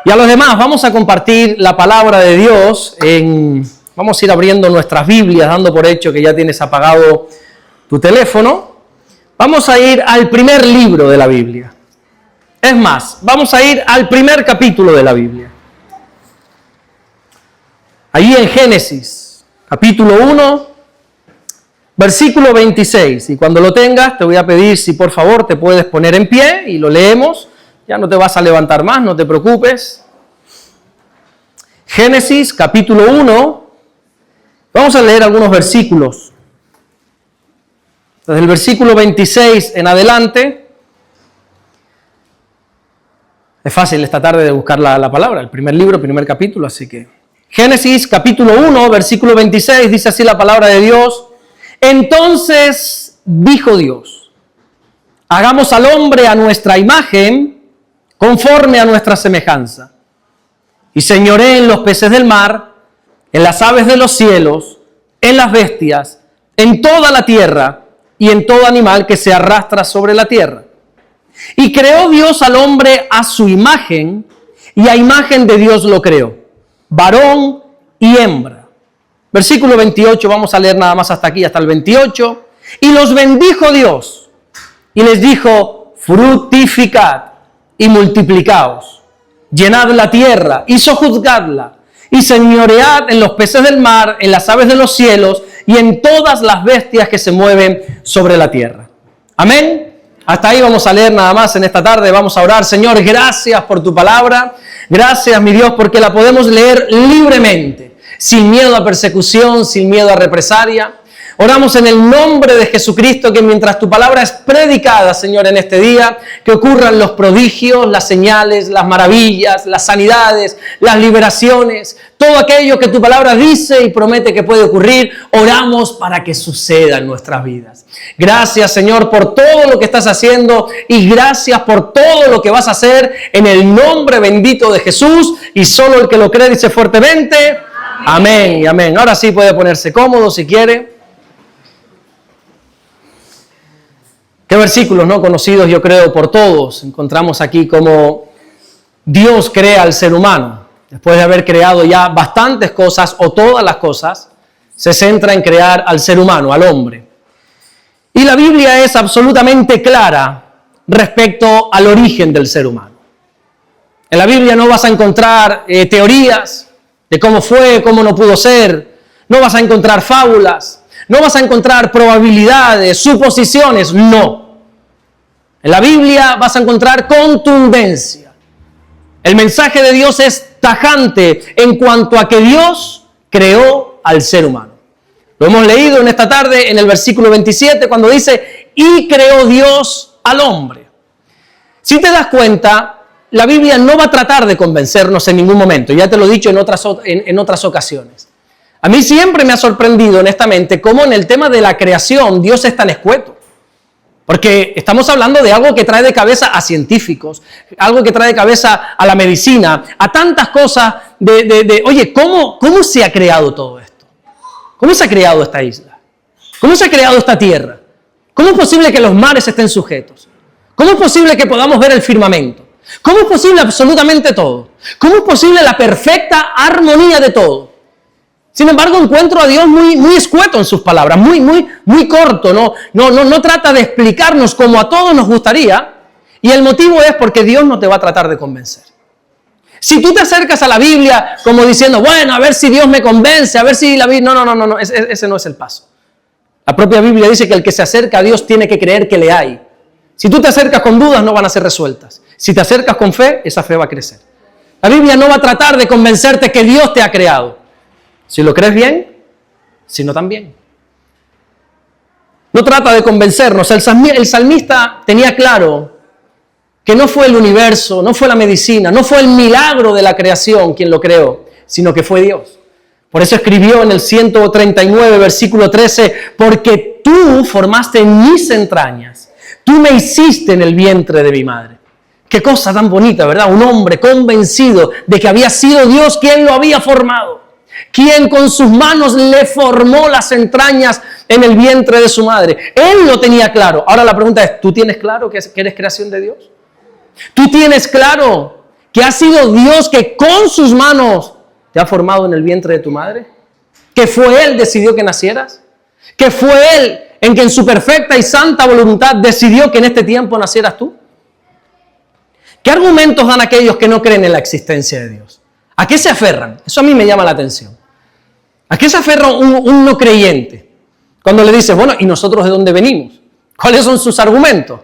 Y a los demás vamos a compartir la palabra de Dios. Vamos a ir abriendo nuestras Biblias, dando por hecho que ya tienes apagado tu teléfono. Vamos a ir al primer libro de la Biblia. Es más, vamos a ir al primer capítulo de la Biblia. Allí en Génesis, capítulo 1, versículo 26. Y cuando lo tengas, te voy a pedir si por favor te puedes poner en pie y lo leemos. Ya no te vas a levantar más, no te preocupes. Génesis, capítulo 1. Vamos a leer algunos versículos. Desde el versículo 26 en adelante. Es fácil esta tarde de buscar la palabra, el primer libro, primer capítulo, así que... Génesis, capítulo 1, versículo 26, dice así la palabra de Dios. Entonces dijo Dios, hagamos al hombre a nuestra imagen, conforme a nuestra semejanza, y señoree en los peces del mar, en las aves de los cielos, en las bestias, en toda la tierra y en todo animal que se arrastra sobre la tierra. Y creó Dios al hombre a su imagen, y a imagen de Dios lo creó, varón y hembra. Versículo 28, vamos a leer nada más hasta aquí, hasta el 28. Y los bendijo Dios, y les dijo, fructificad y multiplicaos, llenad la tierra y sojuzgadla, y señoread en los peces del mar, en las aves de los cielos, y en todas las bestias que se mueven sobre la tierra. Amén. Hasta ahí vamos a leer nada más en esta tarde. Vamos a orar. Señor, gracias por tu palabra. Gracias, mi Dios, porque la podemos leer libremente, sin miedo a persecución, sin miedo a represalia. Oramos en el nombre de Jesucristo que mientras tu palabra es predicada, Señor, en este día, que ocurran los prodigios, las señales, las maravillas, las sanidades, las liberaciones, todo aquello que tu palabra dice y promete que puede ocurrir, oramos para que suceda en nuestras vidas. Gracias, Señor, por todo lo que estás haciendo y gracias por todo lo que vas a hacer en el nombre bendito de Jesús, y solo el que lo cree dice fuertemente, amén y amén. Ahora sí puede ponerse cómodo si quiere. Qué versículos no conocidos, yo creo, por todos. Encontramos aquí cómo Dios crea al ser humano. Después de haber creado ya bastantes cosas o todas las cosas, se centra en crear al ser humano, al hombre. Y la Biblia es absolutamente clara respecto al origen del ser humano. En la Biblia no vas a encontrar teorías de cómo fue, cómo no pudo ser. No vas a encontrar fábulas. No vas a encontrar probabilidades, suposiciones. No. En la Biblia vas a encontrar contundencia. El mensaje de Dios es tajante en cuanto a que Dios creó al ser humano. Lo hemos leído en esta tarde en el versículo 27 cuando dice, y creó Dios al hombre. Si te das cuenta, la Biblia no va a tratar de convencernos en ningún momento. Ya te lo he dicho en otras ocasiones. A mí siempre me ha sorprendido, honestamente, cómo en el tema de la creación Dios es tan escueto. Porque estamos hablando de algo que trae de cabeza a científicos, algo que trae de cabeza a la medicina, a tantas cosas oye, ¿cómo se ha creado todo esto? ¿Cómo se ha creado esta isla? ¿Cómo se ha creado esta tierra? ¿Cómo es posible que los mares estén sujetos? ¿Cómo es posible que podamos ver el firmamento? ¿Cómo es posible absolutamente todo? ¿Cómo es posible la perfecta armonía de todo? Sin embargo, encuentro a Dios muy escueto en sus palabras, muy corto, no trata de explicarnos como a todos nos gustaría, y el motivo es porque Dios no te va a tratar de convencer. Si tú te acercas a la Biblia como diciendo, bueno, a ver si Dios me convence, a ver si la Biblia... No, ese no es el paso. La propia Biblia dice que el que se acerca a Dios tiene que creer que le hay. Si tú te acercas con dudas, no van a ser resueltas. Si te acercas con fe, esa fe va a crecer. La Biblia no va a tratar de convencerte que Dios te ha creado. Si lo crees bien, si no también. No trata de convencernos. El salmista tenía claro que no fue el universo, no fue la medicina, no fue el milagro de la creación quien lo creó, sino que fue Dios. Por eso escribió en el 139, versículo 13, porque tú formaste en mis entrañas, tú me hiciste en el vientre de mi madre. Qué cosa tan bonita, ¿verdad? Un hombre convencido de que había sido Dios quien lo había formado. Quien con sus manos le formó las entrañas en el vientre de su madre. Él lo tenía claro. Ahora la pregunta es, ¿tú tienes claro que eres creación de Dios? ¿Tú tienes claro que ha sido Dios que con sus manos te ha formado en el vientre de tu madre? ¿Que fue Él decidió que nacieras? ¿Que fue Él en que en su perfecta y santa voluntad decidió que en este tiempo nacieras tú? ¿Qué argumentos dan aquellos que no creen en la existencia de Dios? ¿A qué se aferran? Eso a mí me llama la atención. ¿A qué se aferra un no creyente? Cuando le dices, bueno, ¿y nosotros de dónde venimos? ¿Cuáles son sus argumentos?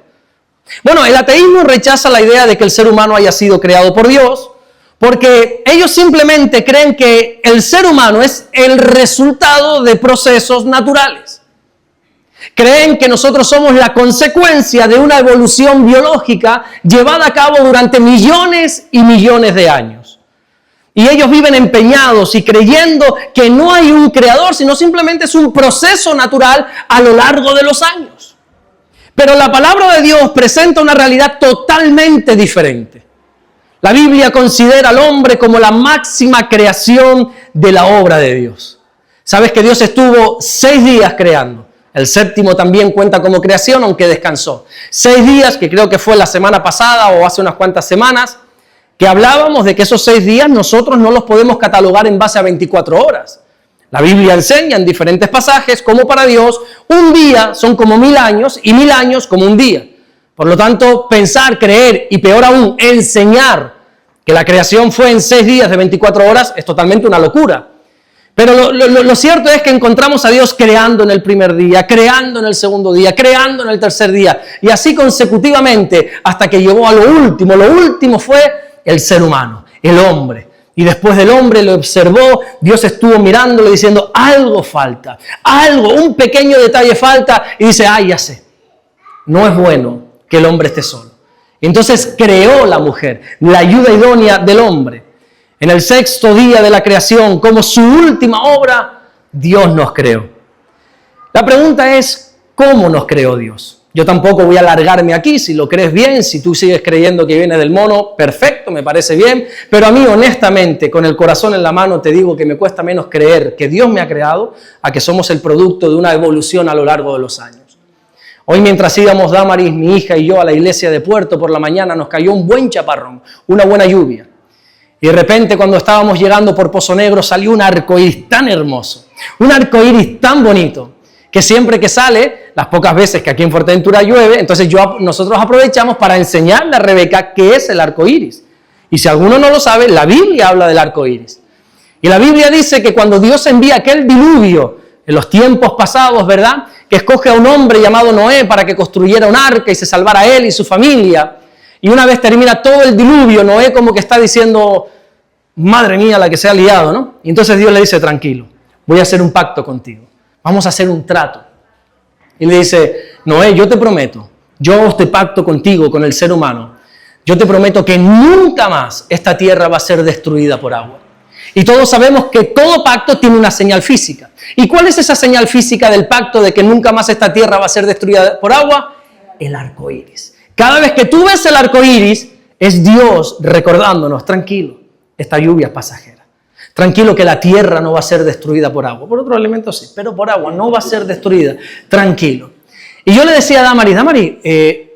Bueno, el ateísmo rechaza la idea de que el ser humano haya sido creado por Dios, porque ellos simplemente creen que el ser humano es el resultado de procesos naturales. Creen que nosotros somos la consecuencia de una evolución biológica llevada a cabo durante millones y millones de años. Y ellos viven empeñados y creyendo que no hay un creador, sino simplemente es un proceso natural a lo largo de los años. Pero la palabra de Dios presenta una realidad totalmente diferente. La Biblia considera al hombre como la máxima creación de la obra de Dios. ¿Sabes que Dios estuvo 6 días creando? El séptimo también cuenta como creación, aunque descansó. 6 días, que creo que fue la semana pasada o hace unas cuantas semanas, que hablábamos de que esos 6 días nosotros no los podemos catalogar en base a 24 horas. La Biblia enseña en diferentes pasajes cómo para Dios un día son como 1000 años y 1000 años como un día. Por lo tanto, pensar, creer y peor aún, enseñar que la creación fue en 6 días de 24 horas es totalmente una locura. Pero lo cierto es que encontramos a Dios creando en el primer día, creando en el segundo día, creando en el tercer día, y así consecutivamente hasta que llegó a lo último. Lo último fue el ser humano, el hombre. Y después del hombre lo observó, Dios estuvo mirándolo diciendo, algo falta, algo, un pequeño detalle falta, y dice, ya sé, no es bueno que el hombre esté solo. Y entonces creó la mujer, la ayuda idónea del hombre. En el 6º día de la creación, como su última obra, Dios nos creó. La pregunta es, ¿cómo nos creó Dios? Yo tampoco voy a alargarme aquí, si lo crees bien, si tú sigues creyendo que viene del mono, perfecto, me parece bien, pero a mí honestamente, con el corazón en la mano, te digo que me cuesta menos creer que Dios me ha creado a que somos el producto de una evolución a lo largo de los años. Hoy mientras íbamos Damaris, mi hija y yo a la iglesia de Puerto por la mañana, nos cayó un buen chaparrón, una buena lluvia. Y de repente cuando estábamos llegando por Pozo Negro salió un arcoíris tan hermoso, un arcoíris tan bonito, que siempre que sale, las pocas veces que aquí en Fuerteventura llueve, entonces nosotros aprovechamos para enseñarle a Rebeca qué es el arcoíris. Y si alguno no lo sabe, la Biblia habla del arcoíris. Y la Biblia dice que cuando Dios envía aquel diluvio en los tiempos pasados, ¿verdad?, que escoge a un hombre llamado Noé para que construyera un arca y se salvara él y su familia. Y una vez termina todo el diluvio, Noé como que está diciendo, madre mía la que se ha liado, ¿no? Y entonces Dios le dice, tranquilo, voy a hacer un pacto contigo. Vamos a hacer un trato. Y le dice, Noé, yo te prometo, yo hago este pacto contigo, con el ser humano. Yo te prometo que nunca más esta tierra va a ser destruida por agua. Y todos sabemos que todo pacto tiene una señal física. ¿Y cuál es esa señal física del pacto de que nunca más esta tierra va a ser destruida por agua? El arco iris. Cada vez que tú ves el arco iris, es Dios recordándonos, tranquilo, esta lluvia es pasajera. Tranquilo que la tierra no va a ser destruida por agua. Por otros elementos sí, pero por agua no va a ser destruida. Tranquilo. Y yo le decía a Damaris,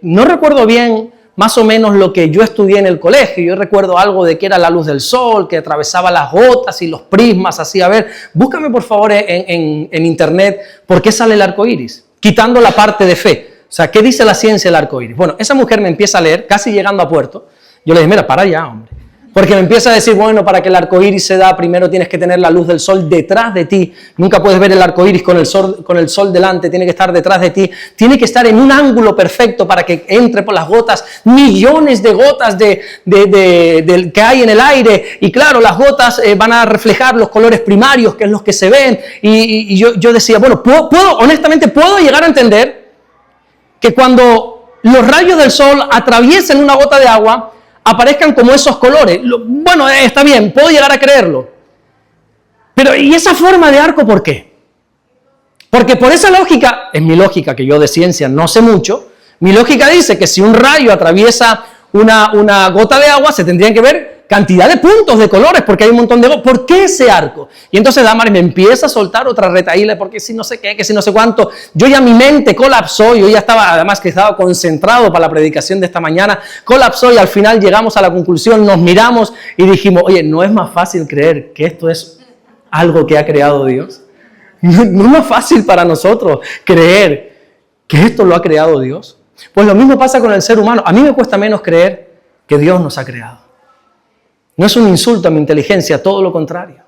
no recuerdo bien más o menos lo que yo estudié en el colegio. Yo recuerdo algo de que era la luz del sol, que atravesaba las gotas y los prismas, así. A ver, búscame por favor en internet por qué sale el arco iris, quitando la parte de fe. O sea, ¿qué dice la ciencia del arco iris? Bueno, esa mujer me empieza a leer, casi llegando a Puerto. Yo le dije, mira, para ya, hombre. Porque me empieza a decir, bueno, para que el arco iris se da, primero tienes que tener la luz del sol detrás de ti. Nunca puedes ver el arco iris con el sol delante, tiene que estar detrás de ti. Tiene que estar en un ángulo perfecto para que entre por las gotas, millones de gotas que hay en el aire. Y claro, las gotas van a reflejar los colores primarios, que es los que se ven. Y yo decía, bueno, honestamente puedo llegar a entender que cuando los rayos del sol atraviesen una gota de agua, aparezcan como esos colores. Bueno, está bien, puedo llegar a creerlo. Pero, ¿y esa forma de arco por qué? Porque por esa lógica, es mi lógica, que yo de ciencia no sé mucho, mi lógica dice que si un rayo atraviesa una gota de agua, se tendrían que ver cantidad de puntos, de colores, porque hay un montón de... ¿Por qué ese arco? Y entonces Damaris me empieza a soltar otra retaíla, porque si no sé qué, que si no sé cuánto. Yo ya mi mente colapsó, yo ya estaba, además que estaba concentrado para la predicación de esta mañana, colapsó y al final llegamos a la conclusión, nos miramos y dijimos, oye, ¿no es más fácil creer que esto es algo que ha creado Dios? No es más fácil para nosotros creer que esto lo ha creado Dios. Pues lo mismo pasa con el ser humano. A mí me cuesta menos creer que Dios nos ha creado. No es un insulto a mi inteligencia, todo lo contrario.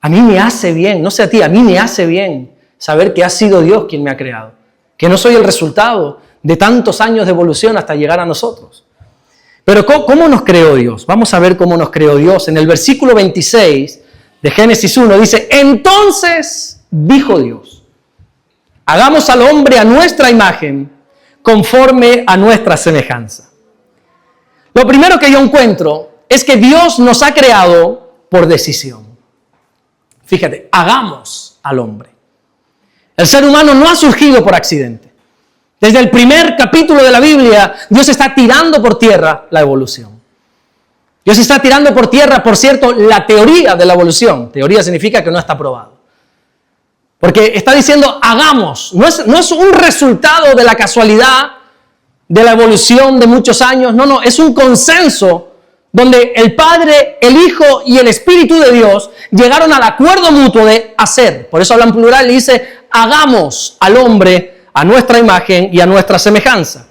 A mí me hace bien, no sé a ti, a mí me hace bien saber que ha sido Dios quien me ha creado. Que no soy el resultado de tantos años de evolución hasta llegar a nosotros. Pero ¿cómo nos creó Dios? Vamos a ver cómo nos creó Dios. En el versículo 26 de Génesis 1 dice, entonces dijo Dios, hagamos al hombre a nuestra imagen, conforme a nuestra semejanza. Lo primero que yo encuentro es que Dios nos ha creado por decisión. Fíjate, hagamos al hombre. El ser humano no ha surgido por accidente. Desde el primer capítulo de la Biblia, Dios está tirando por tierra la evolución. Dios está tirando por tierra, por cierto, la teoría de la evolución. Teoría significa que no está probado. Porque está diciendo, hagamos. No es un resultado de la casualidad, de la evolución de muchos años. No, es un consenso donde el Padre, el Hijo y el Espíritu de Dios llegaron al acuerdo mutuo de hacer. Por eso habla en plural y dice, hagamos al hombre a nuestra imagen y a nuestra semejanza.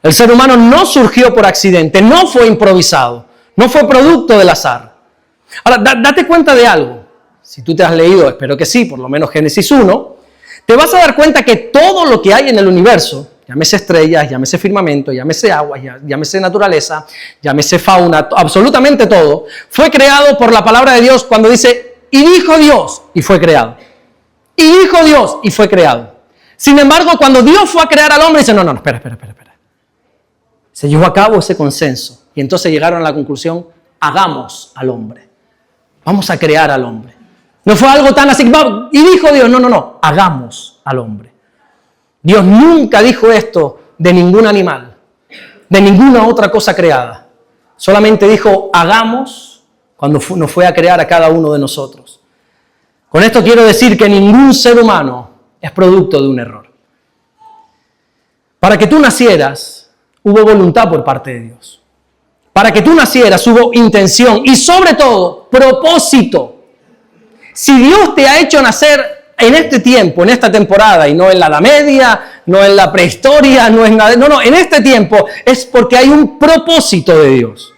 El ser humano no surgió por accidente, no fue improvisado, no fue producto del azar. Ahora, date cuenta de algo. Si tú te has leído, espero que sí, por lo menos Génesis 1, te vas a dar cuenta que todo lo que hay en el universo, llámese estrellas, llámese firmamento, llámese agua, llámese naturaleza, llámese fauna, absolutamente todo, fue creado por la palabra de Dios cuando dice, y dijo Dios, y fue creado. Y dijo Dios, y fue creado. Sin embargo, cuando Dios fue a crear al hombre, dice, no, espera. Se llevó a cabo ese consenso. Y entonces llegaron a la conclusión, hagamos al hombre. Vamos a crear al hombre. No fue algo tan así, y dijo Dios, no, hagamos al hombre. Dios nunca dijo esto de ningún animal, de ninguna otra cosa creada. Solamente dijo, hagamos, cuando nos fue a crear a cada uno de nosotros. Con esto quiero decir que ningún ser humano es producto de un error. Para que tú nacieras, hubo voluntad por parte de Dios. Para que tú nacieras, hubo intención y sobre todo, propósito. Si Dios te ha hecho nacer en este tiempo, en esta temporada, y no en la Edad Media, no en la prehistoria, no en este tiempo, es porque hay un propósito de Dios.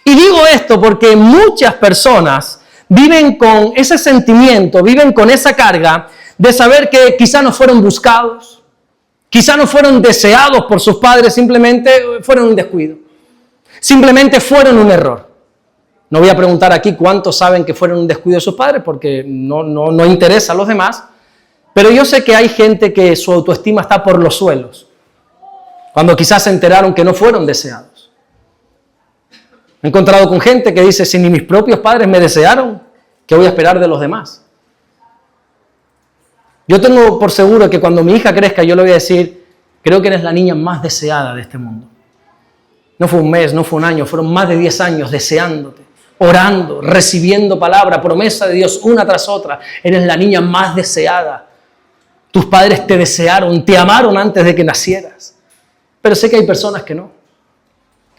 Y digo esto porque muchas personas viven con ese sentimiento, viven con esa carga de saber que quizá no fueron buscados, quizá no fueron deseados por sus padres, simplemente fueron un descuido, simplemente fueron un error. No voy a preguntar aquí cuántos saben que fueron un descuido de sus padres porque no interesa a los demás, pero yo sé que hay gente que su autoestima está por los suelos, cuando quizás se enteraron que no fueron deseados. Me he encontrado con gente que dice, si ni mis propios padres me desearon, ¿qué voy a esperar de los demás? Yo tengo por seguro que cuando mi hija crezca yo le voy a decir, creo que eres la niña más deseada de este mundo. No fue un mes, no fue un año, fueron más de 10 años deseándote, orando, recibiendo palabra, promesa de Dios una tras otra. Eres la niña más deseada. Tus padres te desearon, te amaron antes de que nacieras. Pero sé que hay personas que no.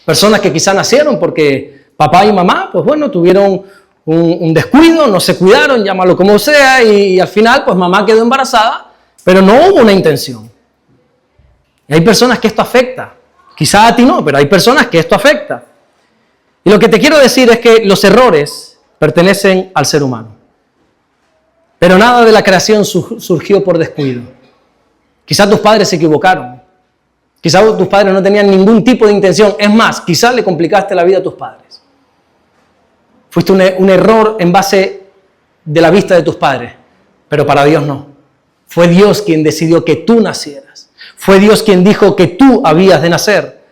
Personas que quizá nacieron porque papá y mamá, pues bueno, tuvieron un descuido, no se cuidaron, llámalo como sea, y al final, pues mamá quedó embarazada, pero no hubo una intención. Y hay personas que esto afecta. Quizá a ti no, pero hay personas que esto afecta. Y lo que te quiero decir es que los errores pertenecen al ser humano. Pero nada de la creación surgió por descuido. Quizá tus padres se equivocaron. Quizá tus padres no tenían ningún tipo de intención. Es más, quizá le complicaste la vida a tus padres. Fuiste un error en base de la vista de tus padres. Pero para Dios no. Fue Dios quien decidió que tú nacieras. Fue Dios quien dijo que tú habías de nacer.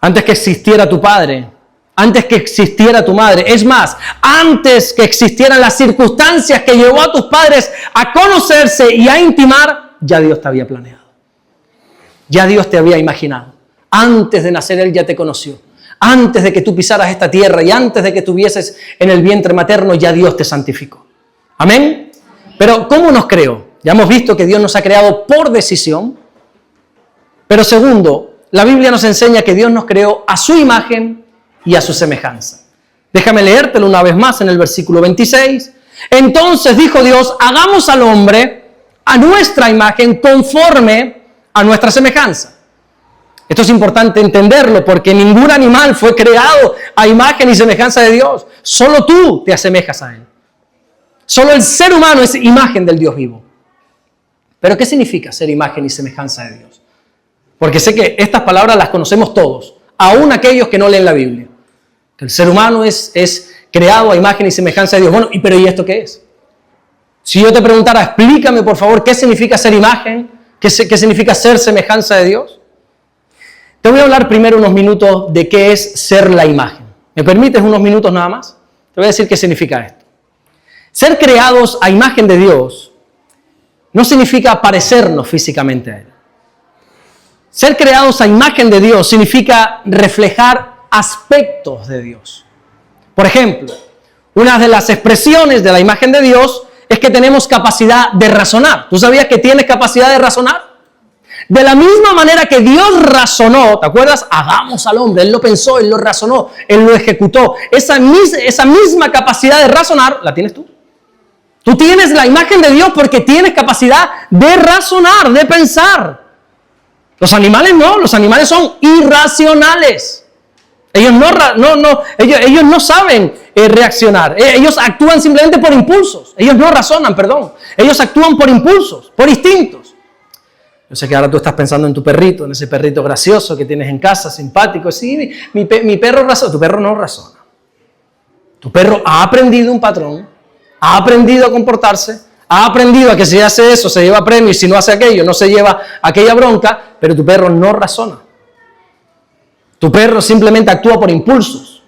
Antes que existiera tu padre, antes que existiera tu madre. Es más, antes que existieran las circunstancias que llevó a tus padres a conocerse y a intimar, ya Dios te había planeado. Ya Dios te había imaginado. Antes de nacer Él ya te conoció. Antes de que tú pisaras esta tierra y antes de que estuvieses en el vientre materno, ya Dios te santificó. Amén. Pero ¿cómo nos creó? Ya hemos visto que Dios nos ha creado por decisión. Pero segundo, la Biblia nos enseña que Dios nos creó a su imagen y a su semejanza. Déjame leértelo una vez más en el versículo 26. Entonces dijo Dios, hagamos al hombre a nuestra imagen conforme a nuestra semejanza. Esto es importante entenderlo porque ningún animal fue creado a imagen y semejanza de Dios. Solo tú te asemejas a Él. Solo el ser humano es imagen del Dios vivo. ¿Pero qué significa ser imagen y semejanza de Dios? Porque sé que estas palabras las conocemos todos, aún aquellos que no leen la Biblia. Que el ser humano es creado a imagen y semejanza de Dios. Bueno, ¿pero y esto qué es? Si yo te preguntara, explícame por favor, ¿qué significa ser imagen? ¿Qué significa ser semejanza de Dios? Te voy a hablar primero unos minutos de qué es ser la imagen. ¿Me permites unos minutos nada más? Te voy a decir qué significa esto. Ser creados a imagen de Dios no significa parecernos físicamente a Él. Ser creados a imagen de Dios significa reflejar aspectos de Dios. Por ejemplo, una de las expresiones de la imagen de Dios es que tenemos capacidad de razonar. ¿Tú sabías que tienes capacidad de razonar? De la misma manera que Dios razonó, ¿te acuerdas? Hagamos al hombre. Él lo pensó, Él lo razonó, Él lo ejecutó. Esa misma capacidad de razonar la tienes tú. Tú tienes la imagen de Dios porque tienes capacidad de razonar, de pensar. Los animales no, los animales son irracionales. Ellos no saben reaccionar. Ellos actúan simplemente por impulsos. Ellos no razonan, perdón. Ellos actúan por impulsos, por instintos. Yo sé que ahora tú estás pensando en tu perrito, en ese perrito gracioso que tienes en casa, simpático. Sí, mi perro razona. Tu perro no razona. Tu perro ha aprendido un patrón, ha aprendido a comportarse, ha aprendido a que si hace eso se lleva premio y si no hace aquello no se lleva aquella bronca, pero tu perro no razona. Tu perro simplemente actúa por impulsos.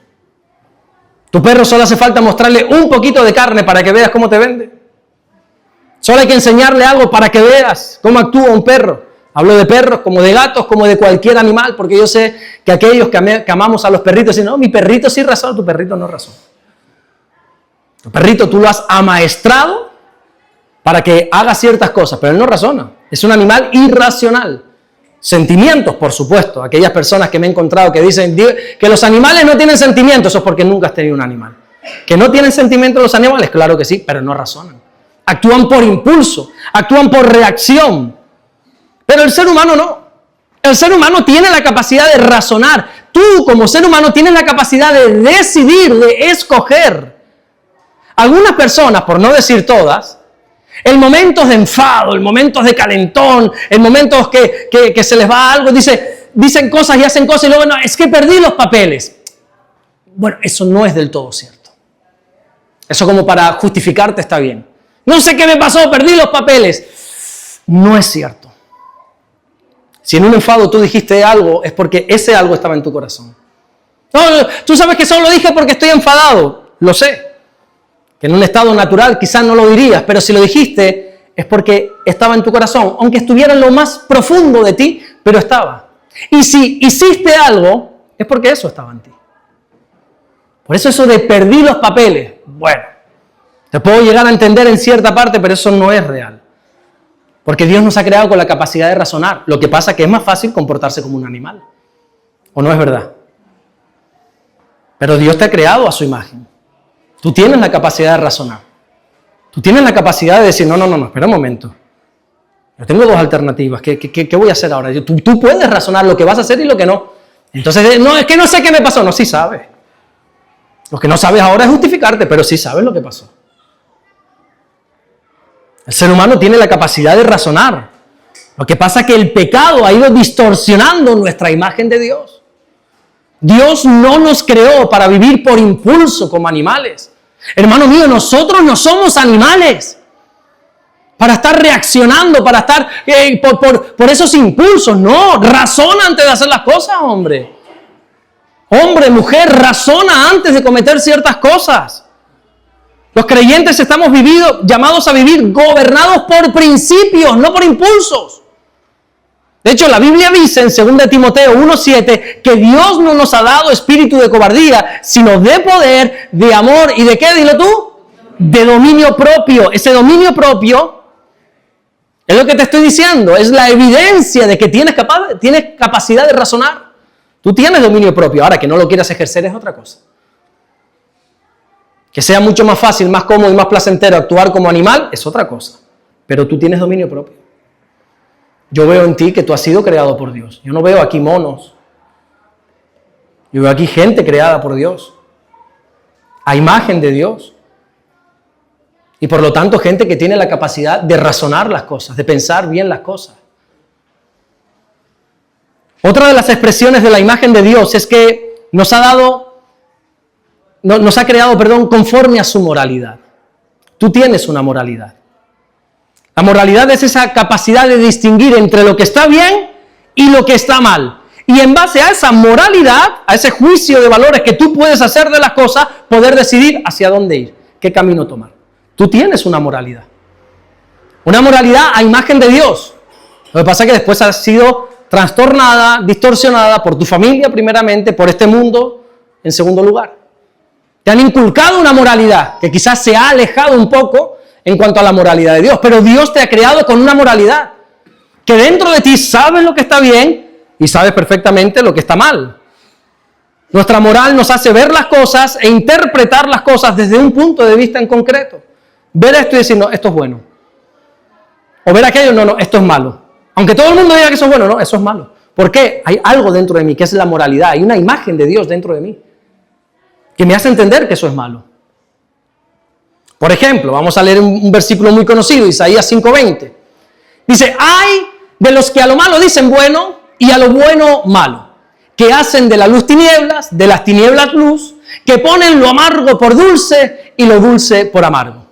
Tu perro solo hace falta mostrarle un poquito de carne para que veas cómo te vende. Solo hay que enseñarle algo para que veas cómo actúa un perro. Hablo de perros como de gatos, como de cualquier animal, porque yo sé que aquellos que amamos a los perritos dicen, no, mi perrito sí razona, tu perrito no razona. Tu perrito tú lo has amaestrado para que haga ciertas cosas, pero él no razona. Es un animal irracional. Sentimientos, por supuesto. Aquellas personas que me he encontrado que dicen que los animales no tienen sentimientos, eso es porque nunca has tenido un animal. Que no tienen sentimientos los animales, claro que sí, pero no razonan. Actúan por impulso, actúan por reacción. Pero el ser humano no. El ser humano tiene la capacidad de razonar. Tú, como ser humano, tienes la capacidad de decidir, de escoger. Algunas personas, por no decir todas, en momentos de enfado, en momentos de calentón, en momentos que se les va algo, dicen cosas y hacen cosas y luego, no, es que perdí los papeles. Bueno, eso no es del todo cierto. Eso como para justificarte está bien. No sé qué me pasó, perdí los papeles. No es cierto. Si en un enfado tú dijiste algo, es porque ese algo estaba en tu corazón. No, tú sabes que solo lo dije porque estoy enfadado. Lo sé. Que en un estado natural quizás no lo dirías, pero si lo dijiste es porque estaba en tu corazón, aunque estuviera en lo más profundo de ti, pero estaba. Y si hiciste algo, es porque eso estaba en ti. Por eso de perdí los papeles, bueno, te puedo llegar a entender en cierta parte, pero eso no es real. Porque Dios nos ha creado con la capacidad de razonar. Lo que pasa es que es más fácil comportarse como un animal. ¿O no es verdad? Pero Dios te ha creado a su imagen. Tú tienes la capacidad de razonar. Tú tienes la capacidad de decir, no, espera un momento. Yo tengo dos alternativas. ¿Qué voy a hacer ahora? Tú puedes razonar lo que vas a hacer y lo que no. Entonces, no, es que no sé qué me pasó. No, sí sabes. Lo que no sabes ahora es justificarte, pero sí sabes lo que pasó. El ser humano tiene la capacidad de razonar. Lo que pasa es que el pecado ha ido distorsionando nuestra imagen de Dios. Dios no nos creó para vivir por impulso como animales. Hermano mío, nosotros no somos animales para estar reaccionando, para estar por esos impulsos. No, razona antes de hacer las cosas, hombre. Hombre, mujer, razona antes de cometer ciertas cosas. Los creyentes estamos llamados a vivir gobernados por principios, no por impulsos. De hecho, la Biblia dice en 2 Timoteo 1:7 que Dios no nos ha dado espíritu de cobardía, sino de poder, de amor y de ¿qué? Dilo tú. De dominio propio. Ese dominio propio es lo que te estoy diciendo. Es la evidencia de que tienes capacidad de razonar. Tú tienes dominio propio. Ahora, que no lo quieras ejercer es otra cosa. Que sea mucho más fácil, más cómodo y más placentero actuar como animal es otra cosa. Pero tú tienes dominio propio. Yo veo en ti que tú has sido creado por Dios. Yo no veo aquí monos. Yo veo aquí gente creada por Dios. A imagen de Dios. Y por lo tanto gente que tiene la capacidad de razonar las cosas, de pensar bien las cosas. Otra de las expresiones de la imagen de Dios es que nos ha creado, conforme a su moralidad. Tú tienes una moralidad. La moralidad es esa capacidad de distinguir entre lo que está bien y lo que está mal. Y en base a esa moralidad, a ese juicio de valores que tú puedes hacer de las cosas, poder decidir hacia dónde ir, qué camino tomar. Tú tienes una moralidad. Una moralidad a imagen de Dios. Lo que pasa es que después ha sido trastornada, distorsionada por tu familia primeramente, por este mundo en segundo lugar. Te han inculcado una moralidad que quizás se ha alejado un poco en cuanto a la moralidad de Dios, pero Dios te ha creado con una moralidad que dentro de ti sabes lo que está bien y sabes perfectamente lo que está mal. Nuestra moral nos hace ver las cosas e interpretar las cosas desde un punto de vista en concreto. Ver esto y decir, no, esto es bueno. O ver aquello, no, esto es malo. Aunque todo el mundo diga que eso es bueno, no, eso es malo. ¿Por qué? Hay algo dentro de mí que es la moralidad, hay una imagen de Dios dentro de mí que me hace entender que eso es malo. Por ejemplo, vamos a leer un versículo muy conocido, Isaías 5:20. Dice, ay de los que a lo malo dicen bueno y a lo bueno malo, que hacen de la luz tinieblas, de las tinieblas luz, que ponen lo amargo por dulce y lo dulce por amargo.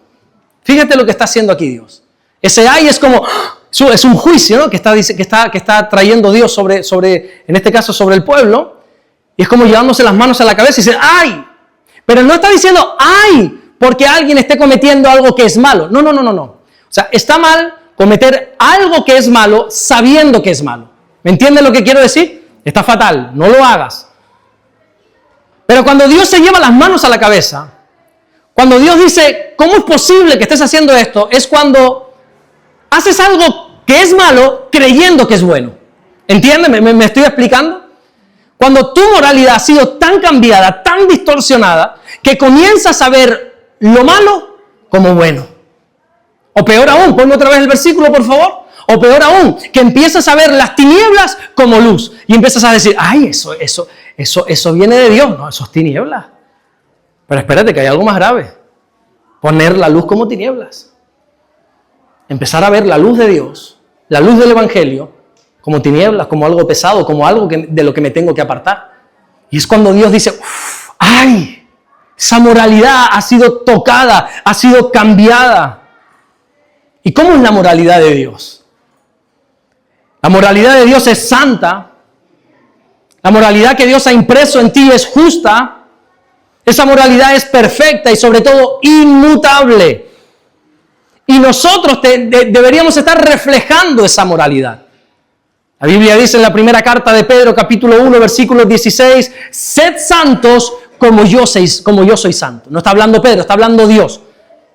Fíjate lo que está haciendo aquí Dios. Ese ay es como, es un juicio, ¿no? que está trayendo Dios sobre, en este caso, sobre el pueblo, y es como llevándose las manos a la cabeza y dice, ay, pero no está diciendo ay, porque alguien esté cometiendo algo que es malo. No. O sea, está mal cometer algo que es malo sabiendo que es malo. ¿Me entiendes lo que quiero decir? Está fatal, no lo hagas. Pero cuando Dios se lleva las manos a la cabeza, cuando Dios dice, ¿cómo es posible que estés haciendo esto? Es cuando haces algo que es malo creyendo que es bueno. ¿Entiendes? ¿Me estoy explicando? Cuando tu moralidad ha sido tan cambiada, tan distorsionada, que comienzas a ver lo malo como bueno. O peor aún, ponme otra vez el versículo, por favor. O peor aún, que empiezas a ver las tinieblas como luz. Y empiezas a decir, ay, eso viene de Dios. No, eso es tinieblas. Pero espérate, que hay algo más grave. Poner la luz como tinieblas. Empezar a ver la luz de Dios, la luz del Evangelio, como tinieblas, como algo pesado, como algo de lo que me tengo que apartar. Y es cuando Dios dice, ¡ay! Esa moralidad ha sido tocada, ha sido cambiada. ¿Y cómo es la moralidad de Dios? La moralidad de Dios es santa. La moralidad que Dios ha impreso en ti es justa. Esa moralidad es perfecta y sobre todo inmutable. Y nosotros deberíamos estar reflejando esa moralidad. La Biblia dice en la primera carta de Pedro, capítulo 1, versículo 16, sed santos como yo soy santo. No está hablando Pedro, está hablando Dios.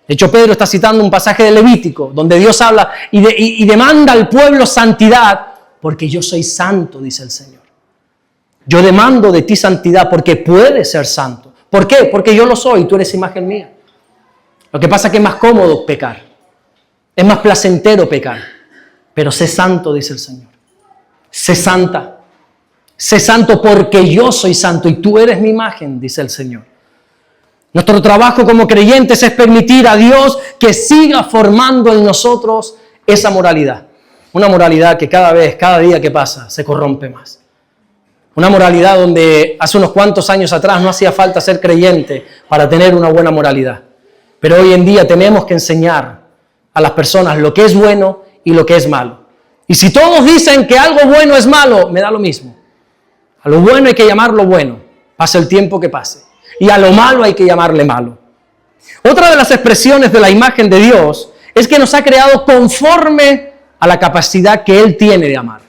De hecho, Pedro está citando un pasaje de Levítico, donde Dios habla y demanda al pueblo santidad, porque yo soy santo, dice el Señor. Yo demando de ti santidad, porque puedes ser santo. ¿Por qué? Porque yo lo soy, tú eres imagen mía. Lo que pasa es que es más cómodo pecar. Es más placentero pecar. Pero sé santo, dice el Señor. Sé santa. Sé santo porque yo soy santo y tú eres mi imagen, dice el Señor. Nuestro trabajo como creyentes es permitir a Dios que siga formando en nosotros esa moralidad. Una moralidad que cada día que pasa, se corrompe más. Una moralidad donde hace unos cuantos años atrás no hacía falta ser creyente para tener una buena moralidad. Pero hoy en día tenemos que enseñar a las personas lo que es bueno y lo que es malo. Y si todos dicen que algo bueno es malo, me da lo mismo. A lo bueno hay que llamarlo bueno, pase el tiempo que pase. Y a lo malo hay que llamarle malo. Otra de las expresiones de la imagen de Dios es que nos ha creado conforme a la capacidad que Él tiene de amar.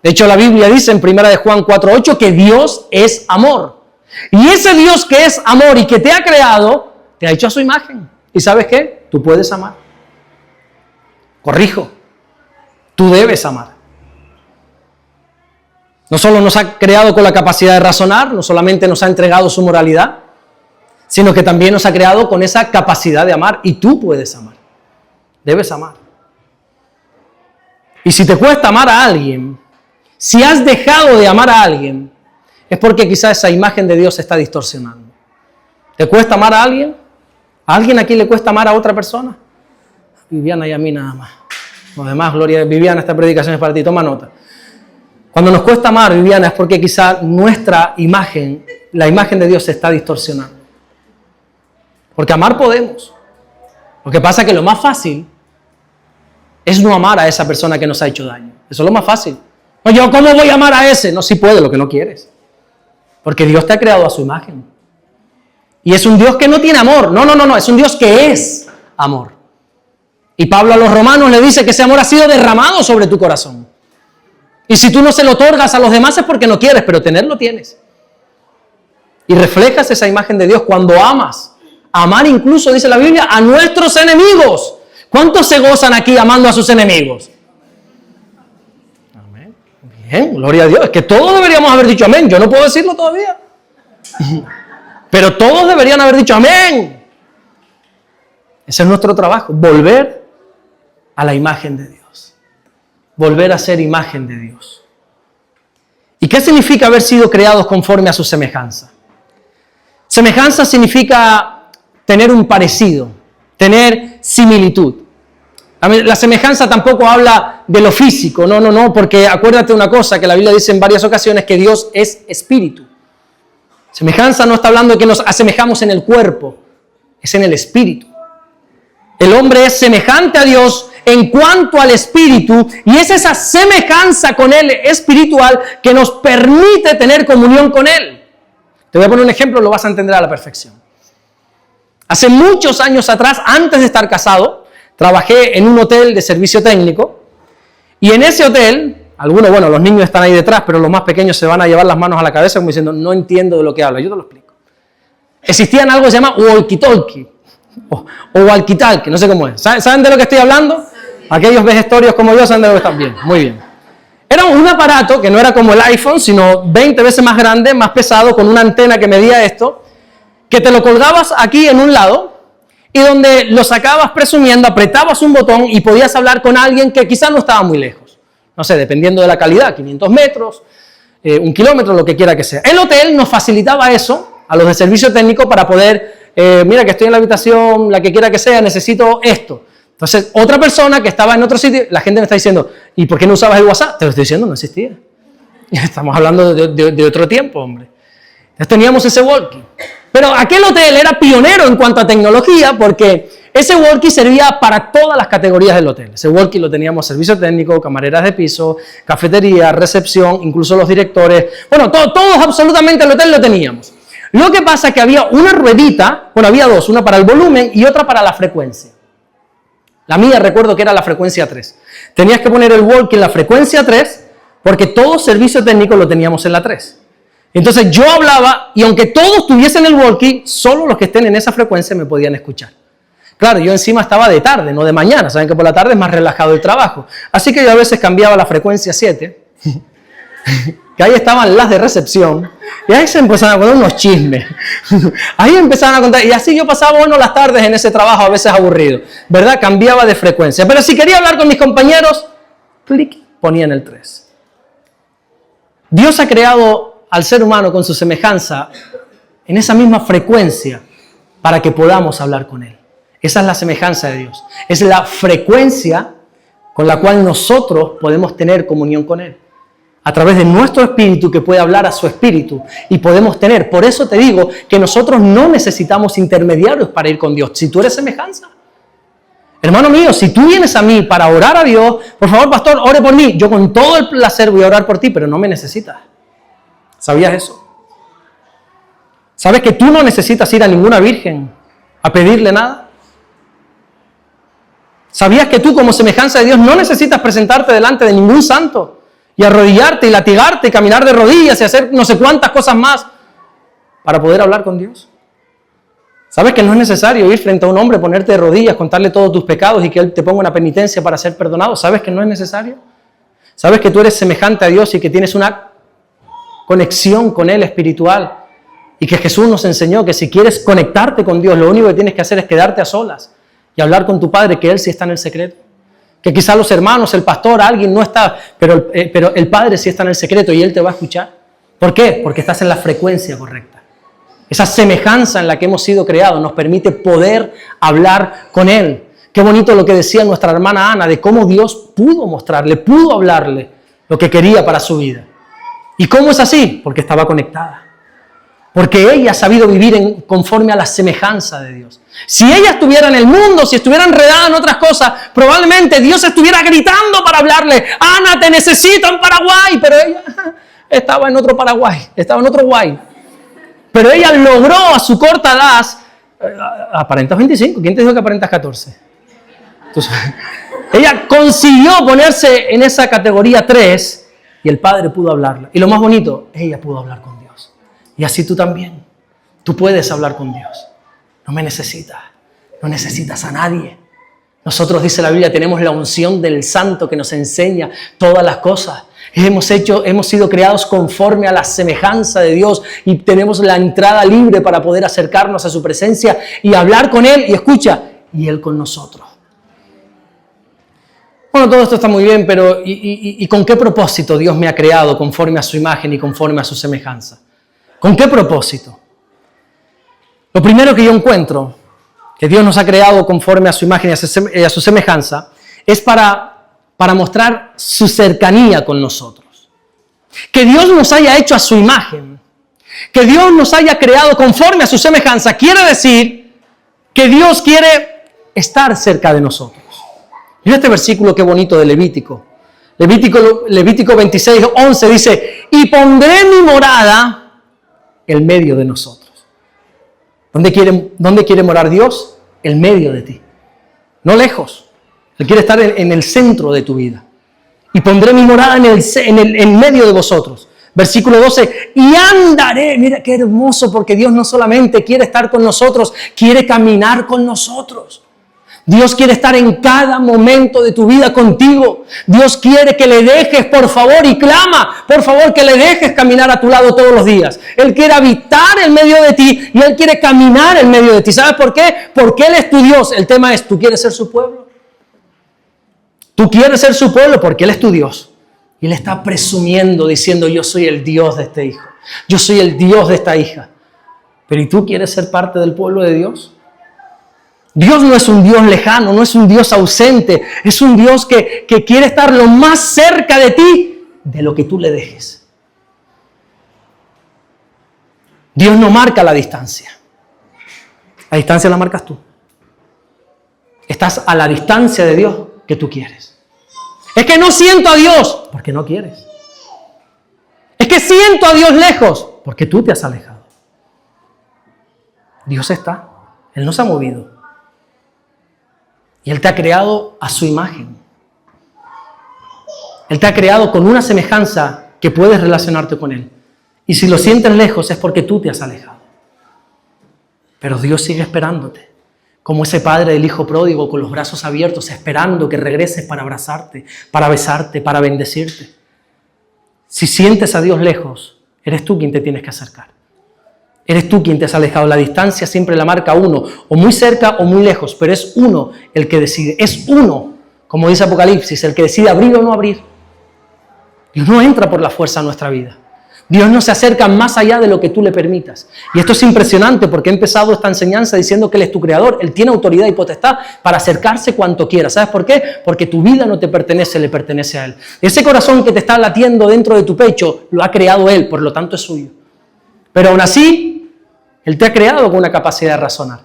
De hecho, la Biblia dice en 1 de Juan 4:8 que Dios es amor. Y ese Dios que es amor y que te ha creado, te ha hecho a su imagen. ¿Y sabes qué? Tú puedes amar. Corrijo. Tú debes amar. No solo nos ha creado con la capacidad de razonar, no solamente nos ha entregado su moralidad, sino que también nos ha creado con esa capacidad de amar. Y tú puedes amar. Debes amar. Y si te cuesta amar a alguien, si has dejado de amar a alguien, es porque quizás esa imagen de Dios se está distorsionando. ¿Te cuesta amar a alguien? ¿A alguien aquí le cuesta amar a otra persona? Viviana y a mí nada más. Los demás, Gloria, Viviana, esta predicación es para ti, toma nota. Cuando nos cuesta amar, Viviana, es porque quizás nuestra imagen, la imagen de Dios se está distorsionando. Porque amar podemos. Lo que pasa es que lo más fácil es no amar a esa persona que nos ha hecho daño. Eso es lo más fácil. No, yo, ¿cómo voy a amar a ese? No, sí puede, lo que no quieres. Porque Dios te ha creado a su imagen. Y es un Dios que no tiene amor. No, es un Dios que es amor. Y Pablo a los romanos le dice que ese amor ha sido derramado sobre tu corazón. Y si tú no se lo otorgas a los demás es porque no quieres, pero tenerlo tienes. Y reflejas esa imagen de Dios cuando amas. Amar incluso, dice la Biblia, a nuestros enemigos. ¿Cuántos se gozan aquí amando a sus enemigos? Amén. Bien, gloria a Dios. Es que todos deberíamos haber dicho amén. Yo no puedo decirlo todavía. Pero todos deberían haber dicho amén. Ese es nuestro trabajo. Volver a la imagen de Dios. Volver a ser imagen de Dios. ¿Y qué significa haber sido creados conforme a su semejanza? Semejanza significa tener un parecido, tener similitud. La semejanza tampoco habla de lo físico, no, porque acuérdate una cosa que la Biblia dice en varias ocasiones, que Dios es espíritu. Semejanza no está hablando de que nos asemejamos en el cuerpo, es en el espíritu. El hombre es semejante a Dios en cuanto al espíritu, y es esa semejanza con Él espiritual que nos permite tener comunión con Él. Te voy a poner un ejemplo, lo vas a entender a la perfección. Hace muchos años atrás, antes de estar casado, trabajé en un hotel de servicio técnico, y en ese hotel, algunos, los niños están ahí detrás, pero los más pequeños se van a llevar las manos a la cabeza como diciendo, no entiendo de lo que habla, yo te lo explico. Existían algo que se llama walkie-talkie, o walkie-talkie, no sé cómo es. ¿Saben de lo que estoy hablando? Aquellos vejestorios como yo saben de lo que están bien, muy bien. Era un aparato que no era como el iPhone, sino 20 veces más grande, más pesado, con una antena que medía esto, que te lo colgabas aquí en un lado, y donde lo sacabas presumiendo, apretabas un botón y podías hablar con alguien que quizás no estaba muy lejos. No sé, dependiendo de la calidad, 500 metros, 1 kilómetro, lo que quiera que sea. El hotel nos facilitaba eso a los de servicio técnico para poder, mira que estoy en la habitación, la que quiera que sea, necesito esto. Entonces, otra persona que estaba en otro sitio, la gente me está diciendo, ¿y por qué no usabas el WhatsApp? Te lo estoy diciendo, no existía. Estamos hablando de otro tiempo, hombre. Entonces teníamos ese walkie. Pero aquel hotel era pionero en cuanto a tecnología porque ese walkie servía para todas las categorías del hotel. Ese walkie lo teníamos servicio técnico, camareras de piso, cafetería, recepción, incluso los directores. Todos absolutamente el hotel lo teníamos. Lo que pasa es que había una ruedita, había dos, una para el volumen y otra para la frecuencia. La mía recuerdo que era la frecuencia 3. Tenías que poner el walkie en la frecuencia 3 porque todo servicio técnico lo teníamos en la 3. Entonces yo hablaba y aunque todos tuviesen el walkie, solo los que estén en esa frecuencia me podían escuchar. Claro, yo encima estaba de tarde, no de mañana. Saben que por la tarde es más relajado el trabajo. Así que yo a veces cambiaba la frecuencia 7, que ahí estaban las de recepción, y ahí se empezaban a contar unos chismes. Ahí empezaban a contar, y así yo pasaba las tardes en ese trabajo a veces aburrido, ¿verdad? Cambiaba de frecuencia. Pero si quería hablar con mis compañeros, clic, ponía en el 3. Dios ha creado al ser humano con su semejanza en esa misma frecuencia para que podamos hablar con Él. Esa es la semejanza de Dios. Es la frecuencia con la cual nosotros podemos tener comunión con Él. A través de nuestro espíritu que puede hablar a su espíritu y podemos tener. Por eso te digo que nosotros no necesitamos intermediarios para ir con Dios. Si tú eres semejanza. Hermano mío, si tú vienes a mí para orar a Dios, por favor, pastor, ore por mí. Yo con todo el placer voy a orar por ti, pero no me necesitas. ¿Sabías eso? ¿Sabes que tú no necesitas ir a ninguna virgen a pedirle nada? ¿Sabías que tú como semejanza de Dios no necesitas presentarte delante de ningún santo y arrodillarte y latigarte y caminar de rodillas y hacer no sé cuántas cosas más para poder hablar con Dios. ¿Sabes que no es necesario ir frente a un hombre, ponerte de rodillas, contarle todos tus pecados y que Él te ponga una penitencia para ser perdonado? ¿Sabes que no es necesario? ¿Sabes que tú eres semejante a Dios y que tienes una conexión con Él espiritual? Y que Jesús nos enseñó que si quieres conectarte con Dios, lo único que tienes que hacer es quedarte a solas y hablar con tu Padre, que Él sí está en el secreto. Que quizá los hermanos, el pastor, alguien no está, pero el Padre sí está en el secreto y Él te va a escuchar. ¿Por qué? Porque estás en la frecuencia correcta. Esa semejanza en la que hemos sido creados nos permite poder hablar con Él. Qué bonito lo que decía nuestra hermana Ana, de cómo Dios pudo mostrarle, pudo hablarle lo que quería para su vida. ¿Y cómo es así? Porque estaba conectada. Porque ella ha sabido vivir conforme a la semejanza de Dios. Si ella estuviera en el mundo, si estuviera enredada en otras cosas, probablemente Dios estuviera gritando para hablarle: Ana, te necesito en Paraguay. Pero ella estaba en otro Paraguay, estaba en otro guay. Pero ella logró a su corta edad, aparentas 25, ¿quién te dijo que aparentas 14? Entonces, ella consiguió ponerse en esa categoría 3 y el Padre pudo hablarla. Y lo más bonito, ella pudo hablar con Dios. Y así tú también, tú puedes hablar con Dios. No me necesitas, no necesitas a nadie. Nosotros, dice la Biblia, tenemos la unción del Santo que nos enseña todas las cosas. Hemos sido creados conforme a la semejanza de Dios y tenemos la entrada libre para poder acercarnos a su presencia y hablar con Él. Y escucha, y Él con nosotros. Bueno, todo esto está muy bien, pero ¿y con qué propósito Dios me ha creado conforme a su imagen y conforme a su semejanza? ¿Con qué propósito? Lo primero que yo encuentro, que Dios nos ha creado conforme a su imagen y a su semejanza, es para mostrar su cercanía con nosotros. Que Dios nos haya hecho a su imagen, que Dios nos haya creado conforme a su semejanza, quiere decir que Dios quiere estar cerca de nosotros. Mira este versículo qué bonito de Levítico. Levítico 26:11 dice: y pondré mi morada en medio de nosotros. ¿Dónde quiere morar Dios? En medio de ti, no lejos. Él quiere estar en el centro de tu vida. Y pondré mi morada en medio de vosotros. Versículo 12. Y andaré. Mira qué hermoso, porque Dios no solamente quiere estar con nosotros, quiere caminar con nosotros. Dios quiere estar en cada momento de tu vida contigo. Dios quiere que le dejes, por favor, y clama, por favor, que le dejes caminar a tu lado todos los días. Él quiere habitar en medio de ti y Él quiere caminar en medio de ti. ¿Sabes por qué? Porque Él es tu Dios. El tema es, ¿tú quieres ser su pueblo? Tú quieres ser su pueblo porque Él es tu Dios. Y Él está presumiendo, diciendo: yo soy el Dios de este hijo. Yo soy el Dios de esta hija. Pero ¿y tú quieres ser parte del pueblo de Dios? Dios no es un Dios lejano, no es un Dios ausente. Es un Dios que quiere estar lo más cerca de ti de lo que tú le dejes. Dios no marca la distancia. La distancia la marcas tú. Estás a la distancia de Dios que tú quieres. Es que no siento a Dios porque no quieres. Es que siento a Dios lejos porque tú te has alejado. Dios está. Él no se ha movido. Y Él te ha creado a su imagen. Él te ha creado con una semejanza que puedes relacionarte con Él. Y si lo sientes lejos es porque tú te has alejado. Pero Dios sigue esperándote. Como ese padre del hijo pródigo con los brazos abiertos, esperando que regreses para abrazarte, para besarte, para bendecirte. Si sientes a Dios lejos, eres tú quien te tienes que acercar. Eres tú quien te has alejado. La distancia siempre la marca uno, o muy cerca o muy lejos, pero es uno el que decide. Es uno, como dice Apocalipsis, el que decide abrir o no abrir. Dios no entra por la fuerza a nuestra vida. Dios no se acerca más allá de lo que tú le permitas. Y esto es impresionante porque he empezado esta enseñanza diciendo que Él es tu creador. Él tiene autoridad y potestad para acercarse cuanto quiera. ¿Sabes por qué? Porque tu vida no te pertenece, le pertenece a Él. Ese corazón que te está latiendo dentro de tu pecho lo ha creado Él, por lo tanto es suyo. Pero aún así, Él te ha creado con una capacidad de razonar.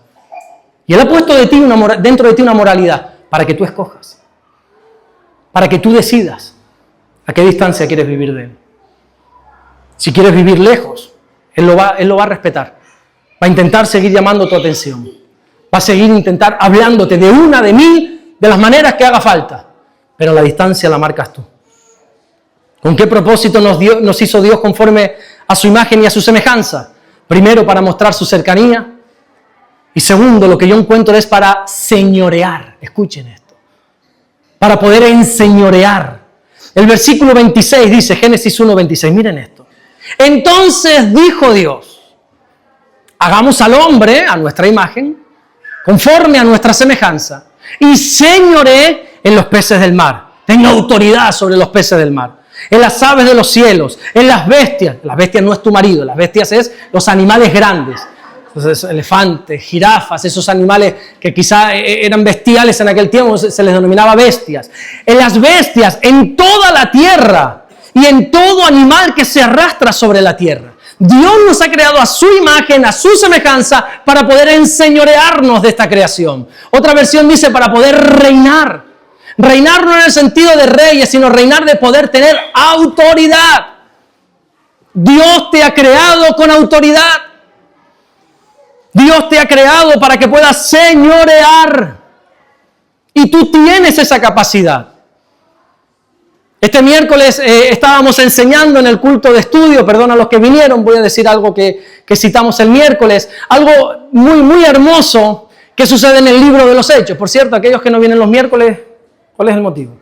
Y Él ha puesto dentro de ti una moralidad para que tú escojas. Para que tú decidas a qué distancia quieres vivir de Él. Si quieres vivir lejos, Él lo va a respetar. Va a intentar seguir llamando tu atención. Va a seguir intentar hablándote de una, de mil, de las maneras que haga falta. Pero la distancia la marcas tú. ¿Con qué propósito nos hizo Dios conforme a su imagen y a su semejanza? Primero, para mostrar su cercanía. Y segundo, lo que yo encuentro es para señorear. Escuchen esto. Para poder enseñorear. El versículo 26 dice, Génesis 1:26, miren esto. Entonces dijo Dios, hagamos al hombre a nuestra imagen, conforme a nuestra semejanza, y señoree en los peces del mar. Tenga autoridad sobre los peces del mar, en las aves de los cielos, en las bestias. Las bestias no es tu marido, las bestias es los animales grandes. Entonces, elefantes, jirafas, esos animales que quizá eran bestiales en aquel tiempo, se les denominaba bestias. En las bestias, en toda la tierra y en todo animal que se arrastra sobre la tierra. Dios nos ha creado a su imagen, a su semejanza, para poder enseñorearnos de esta creación. Otra versión dice para poder reinar. Reinar no en el sentido de reyes, sino reinar de poder tener autoridad. Dios te ha creado con autoridad. Dios te ha creado para que puedas señorear. Y tú tienes esa capacidad. Este miércoles estábamos enseñando en el culto de estudio, perdón a los que vinieron, voy a decir algo que citamos el miércoles, algo muy, muy hermoso que sucede en el libro de los Hechos. Por cierto, aquellos que no vienen los miércoles, ¿cuál es el motivo?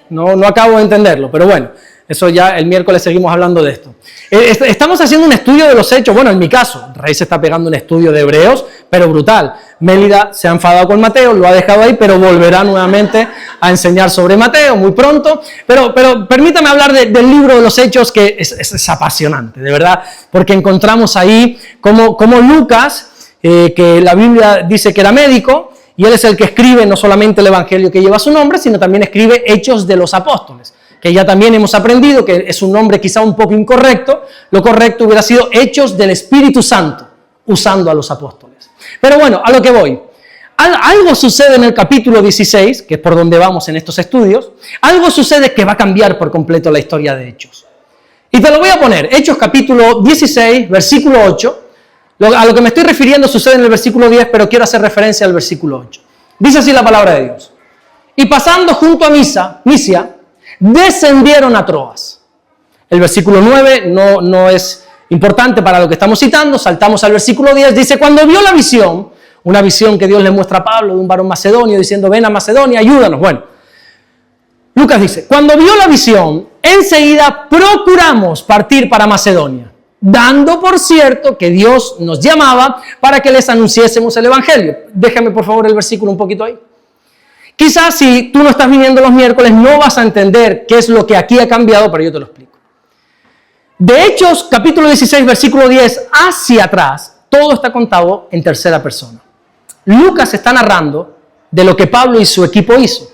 No acabo de entenderlo, pero bueno, eso ya el miércoles seguimos hablando de esto. Estamos haciendo un estudio de los Hechos, bueno, en mi caso, Rey se está pegando un estudio de Hebreos, pero brutal. Mélida se ha enfadado con Mateo, lo ha dejado ahí, pero volverá nuevamente a enseñar sobre Mateo muy pronto. Pero permítame hablar del libro de los Hechos, que es apasionante, de verdad, porque encontramos ahí como Lucas, que la Biblia dice que era médico, y él es el que escribe no solamente el evangelio que lleva su nombre, sino también escribe Hechos de los Apóstoles, que ya también hemos aprendido que es un nombre quizá un poco incorrecto. Lo correcto hubiera sido Hechos del Espíritu Santo, usando a los apóstoles. Pero bueno, a lo que voy. Algo sucede en el capítulo 16, que es por donde vamos en estos estudios. Algo sucede que va a cambiar por completo la historia de Hechos. Y te lo voy a poner. Hechos capítulo 16, versículo 8. A lo que me estoy refiriendo sucede en el versículo 10, pero quiero hacer referencia al versículo 8. Dice así la palabra de Dios. Y pasando junto a Misia, descendieron a Troas. El versículo 9 no es importante para lo que estamos citando. Saltamos al versículo 10. Dice, cuando vio la visión, una visión que Dios le muestra a Pablo de un varón macedonio diciendo, ven a Macedonia, ayúdanos. Bueno, Lucas dice, cuando vio la visión, enseguida procuramos partir para Macedonia, dando por cierto que Dios nos llamaba para que les anunciésemos el evangelio. Déjame por favor el versículo un poquito ahí. Quizás si tú no estás viniendo los miércoles no vas a entender qué es lo que aquí ha cambiado, pero yo te lo explico. De Hechos, capítulo 16, versículo 10, hacia atrás, todo está contado en tercera persona. Lucas está narrando de lo que Pablo y su equipo hizo.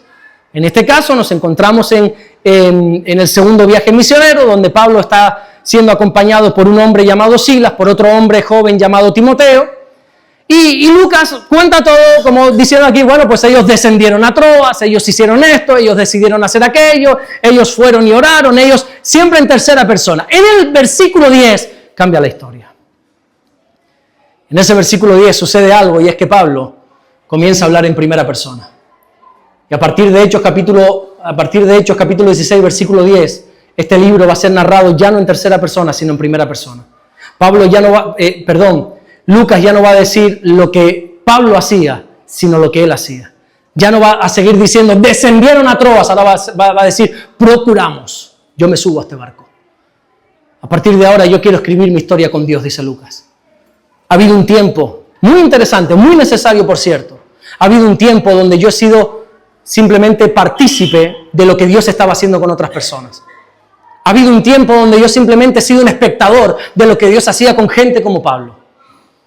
En este caso nos encontramos en el segundo viaje misionero, donde Pablo está siendo acompañado por un hombre llamado Silas, por otro hombre joven llamado Timoteo. Y Lucas cuenta todo como diciendo aquí, bueno, pues ellos descendieron a Troas, ellos hicieron esto, ellos decidieron hacer aquello, ellos fueron y oraron, ellos siempre en tercera persona. En el versículo 10 cambia la historia. En ese versículo 10 sucede algo y es que Pablo comienza a hablar en primera persona. Y a partir de Hechos capítulo 16, versículo 10, este libro va a ser narrado ya no en tercera persona, sino en primera persona. Lucas ya no va a decir lo que Pablo hacía, sino lo que él hacía. Ya no va a seguir diciendo, descendieron a Troas, ahora va a decir, procuramos, yo me subo a este barco. A partir de ahora yo quiero escribir mi historia con Dios, dice Lucas. Ha habido un tiempo muy interesante, muy necesario por cierto. Ha habido un tiempo donde yo he sido simplemente partícipe de lo que Dios estaba haciendo con otras personas. Ha habido un tiempo donde yo simplemente he sido un espectador de lo que Dios hacía con gente como Pablo.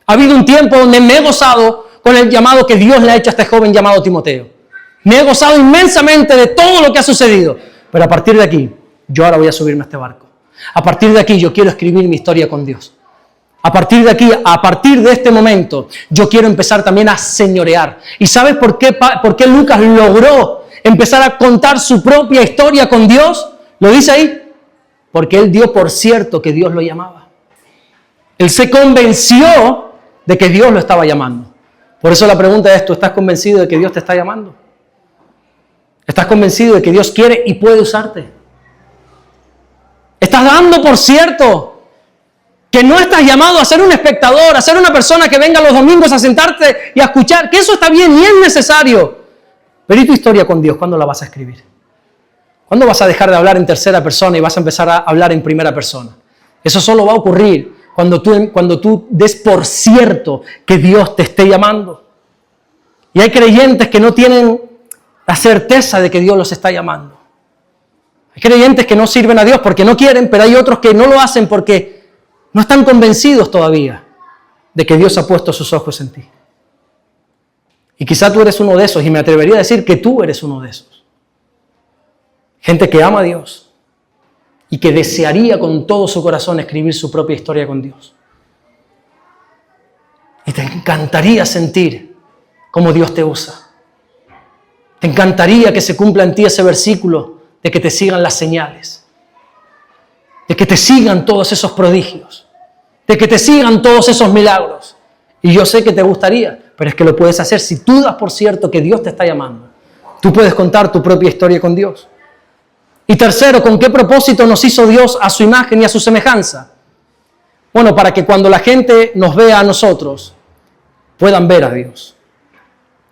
Ha habido un tiempo donde me he gozado con el llamado que Dios le ha hecho a este joven llamado Timoteo. Me he gozado inmensamente de todo lo que ha sucedido. Pero a partir de aquí, yo ahora voy a subirme a este barco. A partir de aquí, yo quiero escribir mi historia con Dios. A partir de aquí, a partir de este momento, yo quiero empezar también a señorear. ¿Y sabes por qué Lucas logró empezar a contar su propia historia con Dios? ¿Lo dice ahí? Porque él dio por cierto que Dios lo llamaba. Él se convenció de que Dios lo estaba llamando. Por eso la pregunta es, ¿tú estás convencido de que Dios te está llamando? ¿Estás convencido de que Dios quiere y puede usarte? Estás dando por cierto que no estás llamado a ser un espectador, a ser una persona que venga los domingos a sentarte y a escuchar, que eso está bien y es necesario. Pero ¿y tu historia con Dios? ¿Cuándo la vas a escribir? ¿Cuándo vas a dejar de hablar en tercera persona y vas a empezar a hablar en primera persona? Eso solo va a ocurrir cuando tú des por cierto que Dios te esté llamando. Y hay creyentes que no tienen la certeza de que Dios los está llamando. Hay creyentes que no sirven a Dios porque no quieren, pero hay otros que no lo hacen porque no están convencidos todavía de que Dios ha puesto sus ojos en ti. Y quizá tú eres uno de esos, y me atrevería a decir que tú eres uno de esos. Gente que ama a Dios y que desearía con todo su corazón escribir su propia historia con Dios. Y te encantaría sentir cómo Dios te usa. Te encantaría que se cumpla en ti ese versículo de que te sigan las señales, de que te sigan todos esos prodigios, de que te sigan todos esos milagros. Y yo sé que te gustaría, pero es que lo puedes hacer si tú das por cierto que Dios te está llamando. Tú puedes contar tu propia historia con Dios. Y tercero, ¿con qué propósito nos hizo Dios a su imagen y a su semejanza? Bueno, para que cuando la gente nos vea a nosotros, puedan ver a Dios.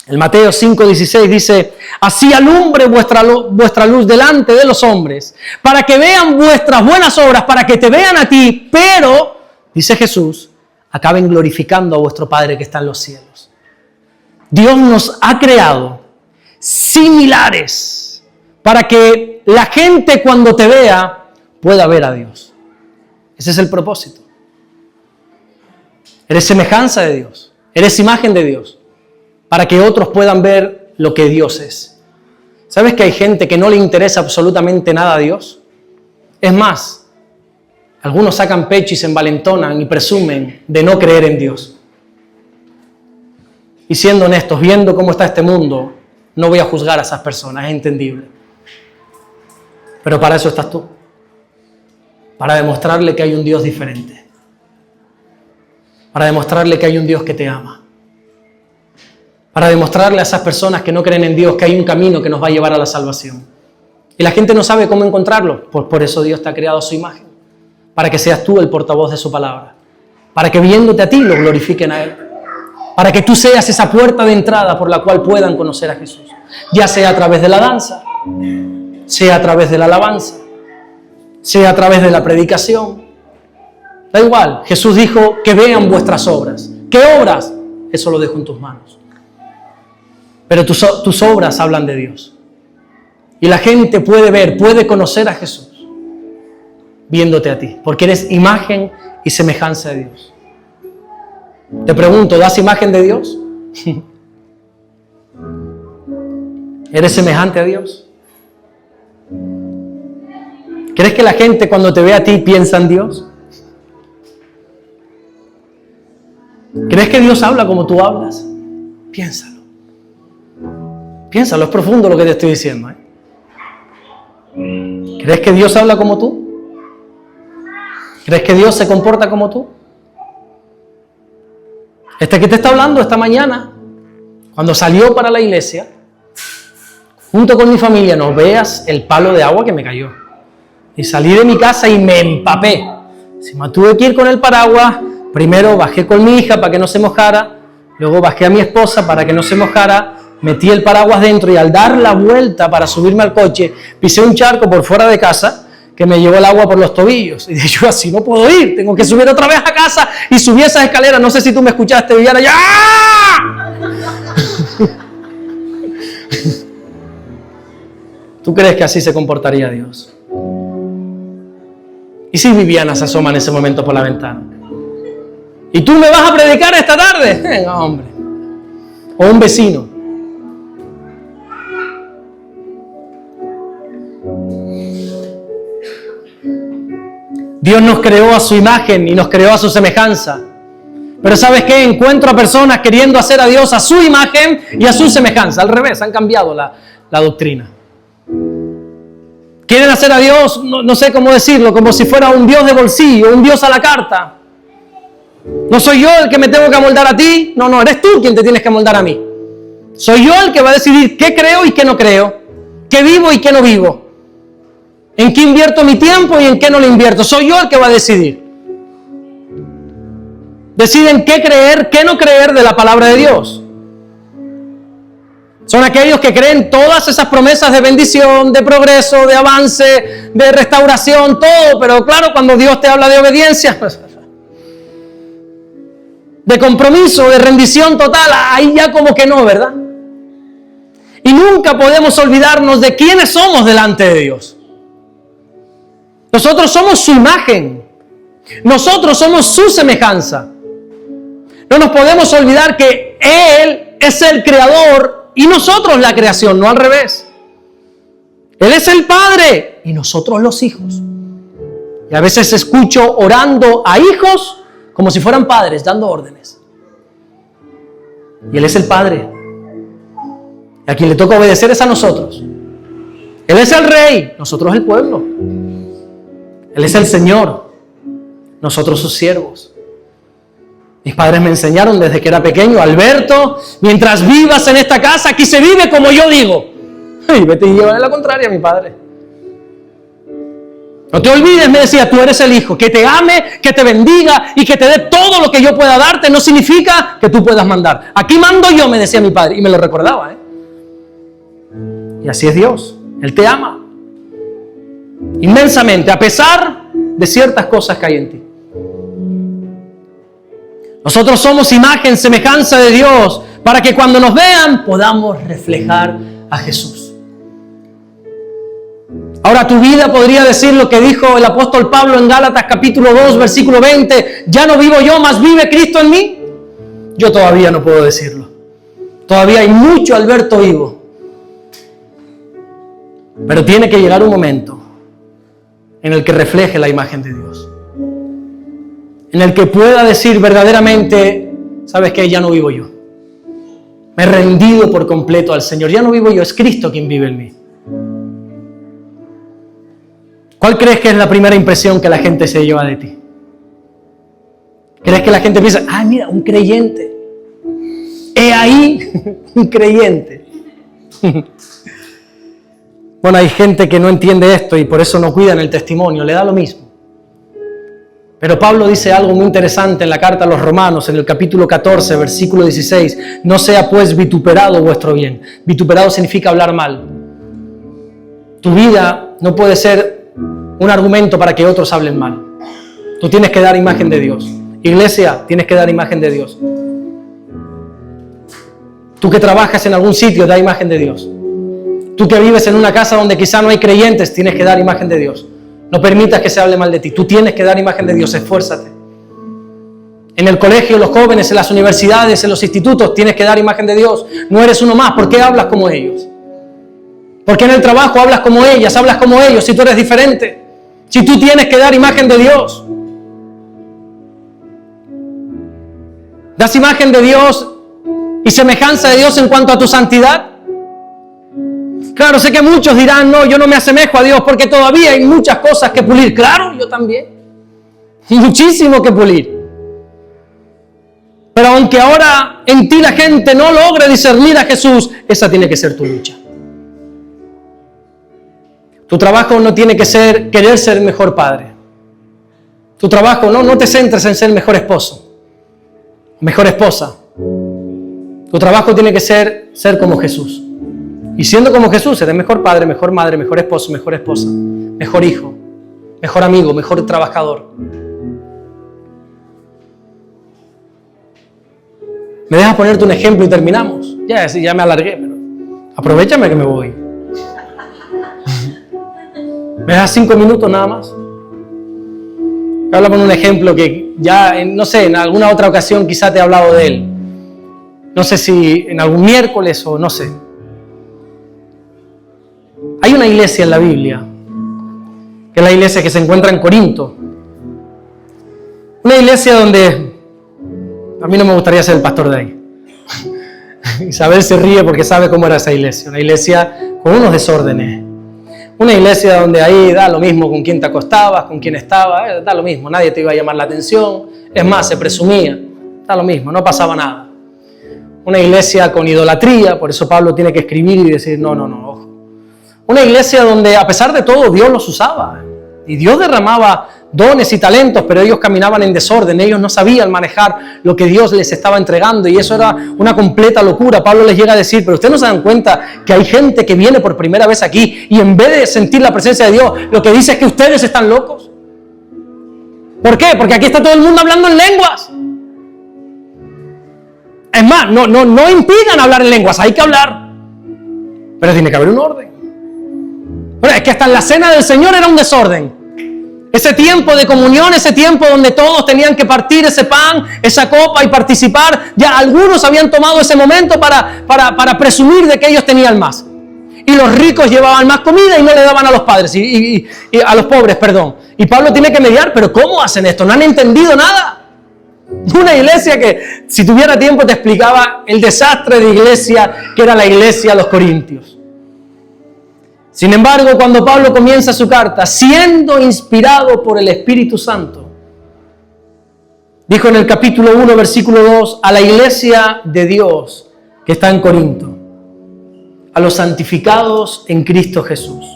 El Mateo 5:16 dice: así alumbre vuestra luz delante de los hombres, para que vean vuestras buenas obras, para que te vean a ti, pero, dice Jesús, acaben glorificando a vuestro Padre que está en los cielos. Dios nos ha creado similares para que la gente cuando te vea pueda ver a Dios. Ese es el propósito. Eres semejanza de Dios, eres imagen de Dios, para que otros puedan ver lo que Dios es. ¿Sabes que hay gente que no le interesa absolutamente nada a Dios? Es más, algunos sacan pecho y se envalentonan y presumen de no creer en Dios. Y siendo honestos, viendo cómo está este mundo, no voy a juzgar a esas personas, es entendible. Pero para eso estás tú, para demostrarle que hay un Dios diferente, para demostrarle que hay un Dios que te ama, para demostrarle a esas personas que no creen en Dios que hay un camino que nos va a llevar a la salvación. Y la gente no sabe cómo encontrarlo, pues por eso Dios te ha creado a su imagen, para que seas tú el portavoz de su palabra, para que viéndote a ti lo glorifiquen a Él, para que tú seas esa puerta de entrada por la cual puedan conocer a Jesús, ya sea a través de la danza, sea a través de la alabanza, sea a través de la predicación. Da igual, Jesús dijo que vean vuestras obras. ¿Qué obras? Eso lo dejo en tus manos. Pero tus obras hablan de Dios. Y la gente puede ver, puede conocer a Jesús viéndote a ti, porque eres imagen y semejanza de Dios. Te pregunto, ¿das imagen de Dios? ¿Eres semejante a Dios? ¿Crees que la gente cuando te ve a ti piensa en Dios? ¿Crees que Dios habla como tú hablas? Piénsalo. Piénsalo, es profundo lo que te estoy diciendo, ¿eh? ¿Crees que Dios habla como tú? ¿Crees que Dios se comporta como tú? Este que te está hablando esta mañana, cuando salió para la iglesia, junto con mi familia, no veas el palo de agua que me cayó. Y salí de mi casa y me empapé. Si me tuve que ir con el paraguas, primero bajé con mi hija para que no se mojara, luego bajé a mi esposa para que no se mojara, metí el paraguas dentro y al dar la vuelta para subirme al coche, pisé un charco por fuera de casa que me llevó el agua por los tobillos. Y dije, yo así no puedo ir, tengo que subir otra vez a casa y subí esas escaleras. No sé si tú me escuchaste, Viviana, ya. ¿Tú crees que así se comportaría Dios? ¿Y si Viviana se asoma en ese momento por la ventana? ¿Y tú me vas a predicar esta tarde? Venga, hombre. O un vecino. Dios nos creó a su imagen y nos creó a su semejanza. Pero ¿sabes qué? Encuentro a personas queriendo hacer a Dios a su imagen y a su semejanza. Al revés, han cambiado la doctrina. Quieren hacer a Dios, no sé cómo decirlo, como si fuera un Dios de bolsillo, un Dios a la carta. No soy yo el que me tengo que amoldar a ti. No, eres tú quien te tienes que amoldar a mí. Soy yo el que va a decidir qué creo y qué no creo, qué vivo y qué no vivo. ¿En qué invierto mi tiempo y en qué no lo invierto? Soy yo el que va a decidir. Deciden qué creer, qué no creer de la palabra de Dios. Son aquellos que creen todas esas promesas de bendición, de progreso, de avance, de restauración, todo. Pero claro, cuando Dios te habla de obediencia, de compromiso, de rendición total, ahí ya como que no, ¿verdad? Y nunca podemos olvidarnos de quiénes somos delante de Dios. Nosotros somos su imagen. Nosotros somos su semejanza. No nos podemos olvidar que Él es el creador y nosotros la creación, no al revés. Él es el Padre y nosotros los hijos. Y a veces escucho orando a hijos como si fueran padres, dando órdenes. Y Él es el Padre. Y a quien le toca obedecer es a nosotros. Él es el Rey, nosotros el pueblo. Él es el Señor, nosotros sus siervos. Mis padres me enseñaron desde que era pequeño: Alberto, mientras vivas en esta casa, aquí se vive como yo digo. Y vete y llévale la contraria a mi padre. No te olvides, me decía, tú eres el hijo. Que te ame, que te bendiga y que te dé todo lo que yo pueda darte no significa que tú puedas mandar. Aquí mando yo, me decía mi padre, y me lo recordaba, Y así es Dios. Él te ama inmensamente, a pesar de ciertas cosas que hay en ti. Nosotros somos imagen, semejanza de Dios, para que cuando nos vean podamos reflejar a Jesús. Ahora tu vida podría decir lo que dijo el apóstol Pablo en Gálatas capítulo 2, versículo 20: ya no vivo yo, mas vive Cristo en mí. Yo todavía no puedo decirlo. Todavía hay mucho Alberto vivo. Pero tiene que llegar un momento en el que refleje la imagen de Dios. En el que pueda decir verdaderamente: ¿sabes qué? Ya no vivo yo. Me he rendido por completo al Señor. Ya no vivo yo, es Cristo quien vive en mí. ¿Cuál crees que es la primera impresión que la gente se lleva de ti? ¿Crees que la gente piensa: ah, mira, un creyente? He ahí un creyente. Bueno, hay gente que no entiende esto y por eso no cuidan el testimonio, le da lo mismo. Pero Pablo dice algo muy interesante en la carta a los Romanos, en el capítulo 14, versículo 16. No sea pues vituperado vuestro bien. Vituperado significa hablar mal. Tu vida no puede ser un argumento para que otros hablen mal. Tú tienes que dar imagen de Dios. Iglesia, tienes que dar imagen de Dios. Tú que trabajas en algún sitio, da imagen de Dios. Tú que vives en una casa donde quizá no hay creyentes, tienes que dar imagen de Dios. No permitas que se hable mal de ti. Tú tienes que dar imagen de Dios. Esfuérzate. En el colegio, los jóvenes, en las universidades, en los institutos, tienes que dar imagen de Dios. No eres uno más. ¿Por qué hablas como ellos? ¿Por qué en el trabajo hablas como ellas, hablas como ellos, si tú eres diferente? Si tú tienes que dar imagen de Dios. ¿Das imagen de Dios y semejanza de Dios en cuanto a tu santidad? Claro, sé que muchos dirán: no, yo no me asemejo a Dios porque todavía hay muchas cosas que pulir. Claro, yo también. Muchísimo que pulir. Pero aunque ahora en ti la gente no logre discernir a Jesús, esa tiene que ser tu lucha. Tu trabajo no tiene que ser querer ser mejor padre. Tu trabajo no te centres en ser mejor esposo, mejor esposa. Tu trabajo tiene que ser como Jesús. Y siendo como Jesús, eres mejor padre, mejor madre, mejor esposo, mejor esposa, mejor hijo, mejor amigo, mejor trabajador. ¿Me dejas ponerte un ejemplo y terminamos? Ya me alargué, pero aprovechame que me voy. ¿Me das 5 minutos nada más? Habla con un ejemplo que ya, no sé, en alguna otra ocasión quizá te he hablado de él. No sé si en algún miércoles o no sé. Hay una iglesia en la Biblia, que es la iglesia que se encuentra en Corinto. Una iglesia donde a mí no me gustaría ser el pastor de ahí. Isabel se ríe porque sabe cómo era esa iglesia. Una iglesia con unos desórdenes. Una iglesia donde ahí da lo mismo con quién te acostabas, con quién estabas, da lo mismo. Nadie te iba a llamar la atención. Es más, se presumía. Da lo mismo, no pasaba nada. Una iglesia con idolatría, por eso Pablo tiene que escribir y decir: no, ojo. Una iglesia donde a pesar de todo Dios los usaba. Y Dios derramaba dones y talentos, pero ellos caminaban en desorden. Ellos no sabían manejar lo que Dios les estaba entregando y eso era una completa locura. Pablo les llega a decir, pero ustedes no se dan cuenta que hay gente que viene por primera vez aquí y en vez de sentir la presencia de Dios, lo que dice es que ustedes están locos. ¿Por qué? Porque aquí está todo el mundo hablando en lenguas. Es más, no impidan hablar en lenguas, hay que hablar. Pero tiene que haber un orden. Bueno, es que hasta en la cena del Señor era un desorden. Ese tiempo de comunión, ese tiempo donde todos tenían que partir ese pan, esa copa y participar, ya algunos habían tomado ese momento para presumir de que ellos tenían más. Y los ricos llevaban más comida y no le daban a los padres, y a los pobres, perdón. Y Pablo tiene que mediar, pero ¿cómo hacen esto? ¿No han entendido nada? Una iglesia que, si tuviera tiempo, te explicaba el desastre de iglesia que era la iglesia de los Corintios. Sin embargo, cuando Pablo comienza su carta, siendo inspirado por el Espíritu Santo, dijo en el capítulo 1, versículo 2, a la iglesia de Dios que está en Corinto, a los santificados en Cristo Jesús,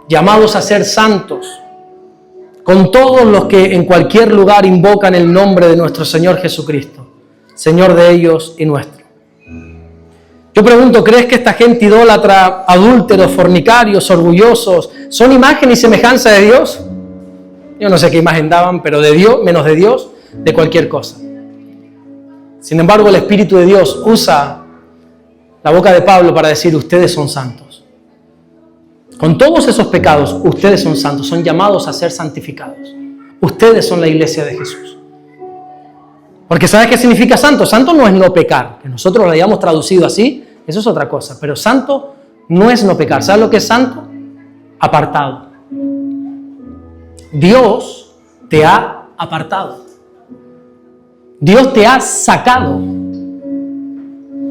llamados a ser santos, con todos los que en cualquier lugar invocan el nombre de nuestro Señor Jesucristo, Señor de ellos y nuestro. Yo pregunto, ¿crees que esta gente idólatra, adúlteros, fornicarios, orgullosos, son imagen y semejanza de Dios? Yo no sé qué imagen daban, pero de Dios, menos de Dios, de cualquier cosa. Sin embargo, el Espíritu de Dios usa la boca de Pablo para decir, ustedes son santos. Con todos esos pecados, ustedes son santos, son llamados a ser santificados. Ustedes son la iglesia de Jesús. Porque ¿sabes qué significa santo? Santo no es no pecar, que nosotros lo hayamos traducido así, eso es otra cosa. Pero santo no es no pecar. ¿Sabes lo que es santo? Apartado. Dios te ha apartado. Dios te ha sacado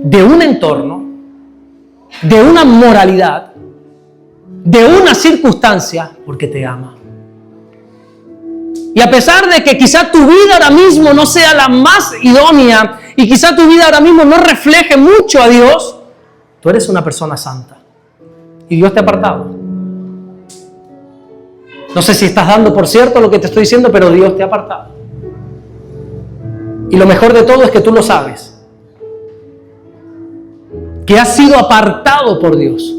de un entorno, de una moralidad, de una circunstancia, porque te ama. Y a pesar de que quizá tu vida ahora mismo no sea la más idónea y quizá tu vida ahora mismo no refleje mucho a Dios, tú eres una persona santa. Y Dios te ha apartado. No sé si estás dando por cierto lo que te estoy diciendo, pero Dios te ha apartado. Y lo mejor de todo es que tú lo sabes. Que has sido apartado por Dios.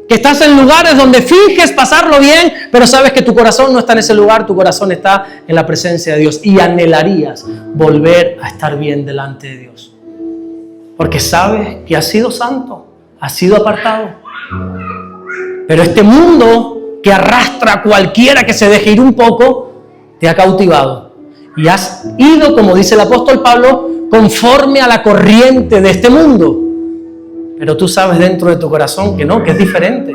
Que estás en lugares donde finges pasarlo bien, pero sabes que tu corazón no está en ese lugar, tu corazón está en la presencia de Dios. Y anhelarías volver a estar bien delante de Dios. Porque sabes que has sido santo, has sido apartado. Pero este mundo que arrastra a cualquiera que se deje ir un poco, te ha cautivado. Y has ido, como dice el apóstol Pablo, conforme a la corriente de este mundo. Pero tú sabes dentro de tu corazón que no, que es diferente.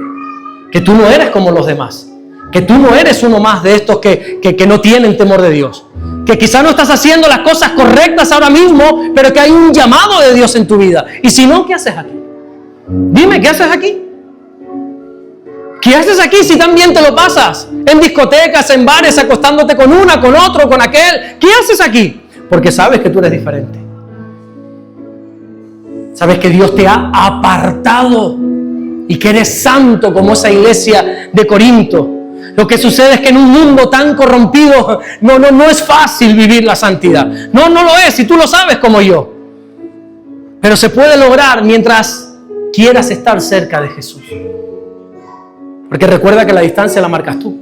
Que tú no eres como los demás. Que tú no eres uno más de estos que no tienen temor de Dios. Que quizás no estás haciendo las cosas correctas ahora mismo, pero que hay un llamado de Dios en tu vida. Y si no, ¿qué haces aquí? Dime, ¿qué haces aquí? ¿Qué haces aquí si también te lo pasas? En discotecas, en bares, acostándote con una, con otro, con aquel. ¿Qué haces aquí? Porque sabes que tú eres diferente. Sabes que Dios te ha apartado y que eres santo como esa iglesia de Corinto. Lo que sucede es que en un mundo tan corrompido no es fácil vivir la santidad. No lo es, y tú lo sabes como yo. Pero se puede lograr mientras quieras estar cerca de Jesús. Porque recuerda que la distancia la marcas tú.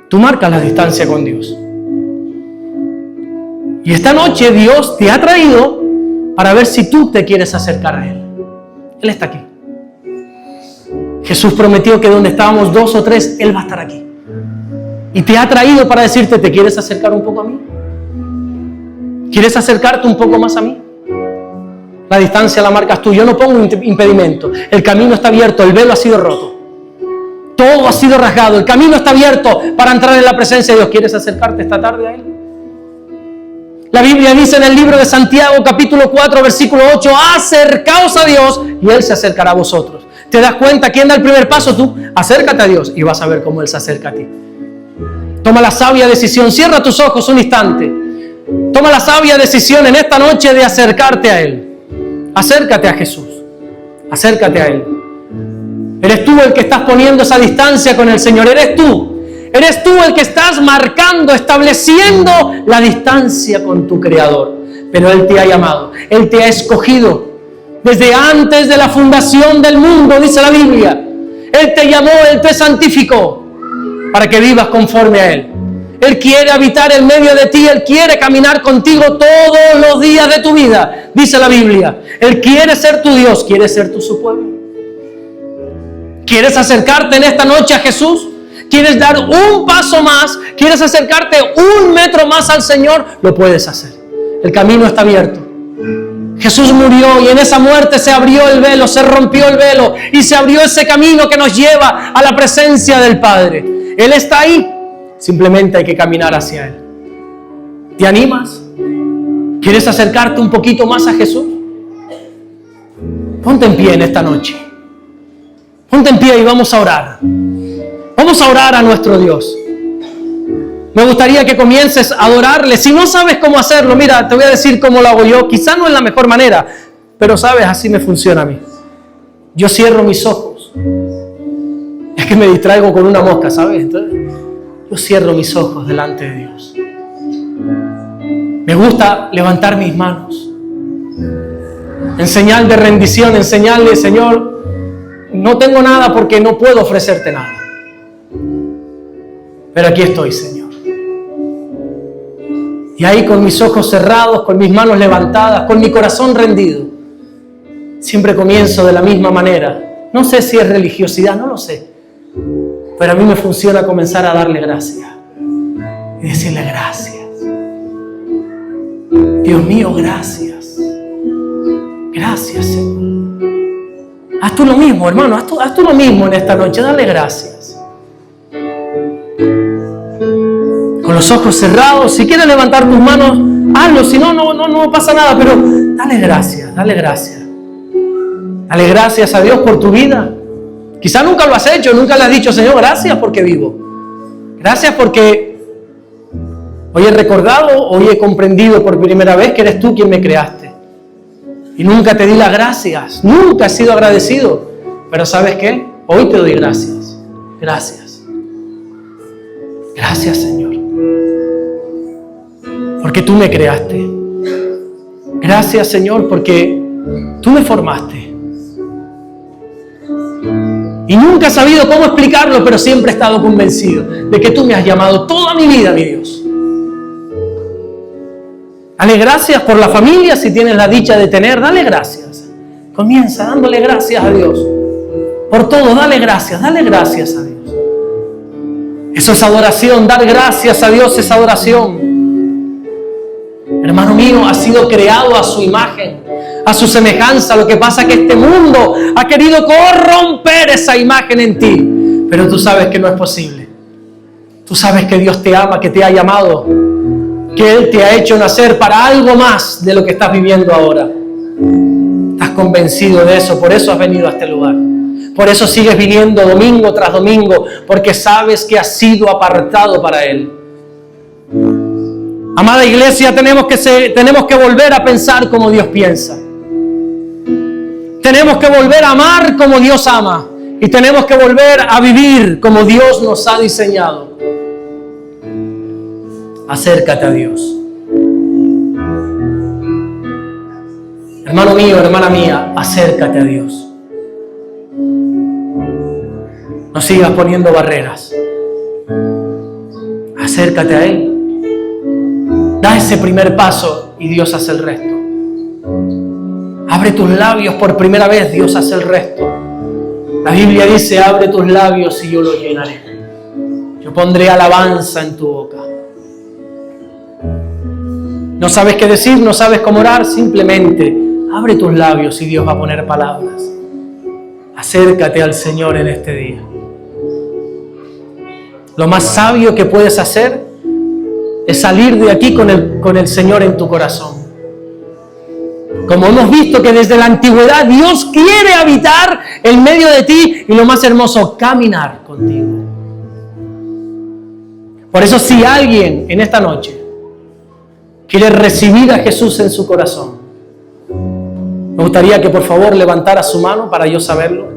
Tú marcas la distancia con Dios. Y esta noche Dios te ha traído para ver si tú te quieres acercar a Él. Él está aquí. Jesús prometió que donde estábamos 2 o 3, Él va a estar aquí. Y te ha traído para decirte, ¿te quieres acercar un poco a mí? ¿Quieres acercarte un poco más a mí? La distancia la marcas tú. Yo no pongo impedimento. El camino está abierto, el velo ha sido roto. Todo ha sido rasgado. El camino está abierto para entrar en la presencia de Dios. ¿Quieres acercarte esta tarde a Él? La Biblia dice en el libro de Santiago, capítulo 4, versículo 8, acercaos a Dios y Él se acercará a vosotros. ¿Te das cuenta quién da el primer paso? Tú, acércate a Dios y vas a ver cómo Él se acerca a ti. Toma la sabia decisión, cierra tus ojos un instante. Toma la sabia decisión en esta noche de acercarte a Él. Acércate a Jesús. Acércate a Él. Eres tú el que estás poniendo esa distancia con el Señor. Eres tú el que estás marcando, estableciendo la distancia con tu Creador. Pero Él te ha llamado, Él te ha escogido. Desde antes de la fundación del mundo, dice la Biblia, Él te llamó, Él te santificó para que vivas conforme a Él. Él quiere habitar en medio de ti, Él quiere caminar contigo todos los días de tu vida, dice la Biblia. Él quiere ser tu Dios, quiere ser su pueblo. ¿Quieres acercarte en esta noche a Jesús? ¿Quieres dar un paso más? ¿Quieres acercarte 1 metro más al Señor? Lo puedes hacer. El camino está abierto. Jesús murió y en esa muerte se abrió el velo, se rompió el velo y se abrió ese camino que nos lleva a la presencia del Padre. Él está ahí, simplemente hay que caminar hacia Él. ¿Te animas? ¿Quieres acercarte un poquito más a Jesús? Ponte en pie en esta noche. Ponte en pie y vamos a orar. Vamos a orar a nuestro Dios. Me gustaría que comiences a adorarle. Si no sabes cómo hacerlo, mira, te voy a decir cómo lo hago yo. Quizá no es la mejor manera, pero sabes, así me funciona a mí. Yo cierro mis ojos. Es que me distraigo con una mosca, ¿sabes? Entonces, yo cierro mis ojos delante de Dios. Me gusta levantar mis manos en señal de rendición, en señal de, Señor, no tengo nada porque no puedo ofrecerte nada. Pero aquí estoy, Señor. Y ahí con mis ojos cerrados, con mis manos levantadas, con mi corazón rendido, siempre comienzo de la misma manera. No sé si es religiosidad, no lo sé. Pero a mí me funciona comenzar a darle gracias. Y decirle gracias. Dios mío, gracias. Gracias, Señor. Haz tú lo mismo, hermano. Haz tú lo mismo en esta noche. Dale gracias. Con los ojos cerrados. Si quieres levantar tus manos, hazlo. Si no, no pasa nada. Pero dale gracias, dale gracias. Dale gracias a Dios por tu vida. Quizá nunca lo has hecho, nunca le has dicho, Señor, gracias porque vivo. Gracias porque hoy he recordado, hoy he comprendido por primera vez que eres tú quien me creaste. Y nunca te di las gracias, nunca he sido agradecido. Pero ¿sabes qué? Hoy te doy gracias. Gracias. Gracias, Señor. Porque tú me creaste. Gracias, Señor, porque tú me formaste. Y nunca he sabido cómo explicarlo, pero siempre he estado convencido de que tú me has llamado toda mi vida, mi Dios. Dale gracias por la familia, si tienes la dicha de tener, dale gracias. Comienza dándole gracias a Dios. Por todo, dale gracias a Dios. Eso es adoración, dar gracias a Dios es adoración. Hermano mío, has sido creado a su imagen, a su semejanza. Lo que pasa es que este mundo ha querido corromper esa imagen en ti. Pero tú sabes que no es posible. Tú sabes que Dios te ama, que te ha llamado, que Él te ha hecho nacer para algo más de lo que estás viviendo ahora. Estás convencido de eso, por eso has venido a este lugar. Por eso sigues viniendo domingo tras domingo, porque sabes que has sido apartado para Él. Amada iglesia, tenemos que volver a pensar como Dios piensa. Tenemos que volver a amar como Dios ama. Y tenemos que volver a vivir como Dios nos ha diseñado. Acércate a Dios. Hermano mío, hermana mía, acércate a Dios. No sigas poniendo barreras. Acércate a Él. Da ese primer paso y Dios hace el resto. Abre tus labios por primera vez, Dios hace el resto. La Biblia dice, abre tus labios y yo los llenaré. Yo pondré alabanza en tu boca. No sabes qué decir, no sabes cómo orar, simplemente abre tus labios y Dios va a poner palabras. Acércate al Señor en este día. Lo más sabio que puedes hacer es salir de aquí con el Señor en tu corazón. Como hemos visto que desde la antigüedad Dios quiere habitar en medio de ti y lo más hermoso, caminar contigo. Por eso si alguien en esta noche quiere recibir a Jesús en su corazón, Me gustaría que por favor levantara su mano para yo saberlo.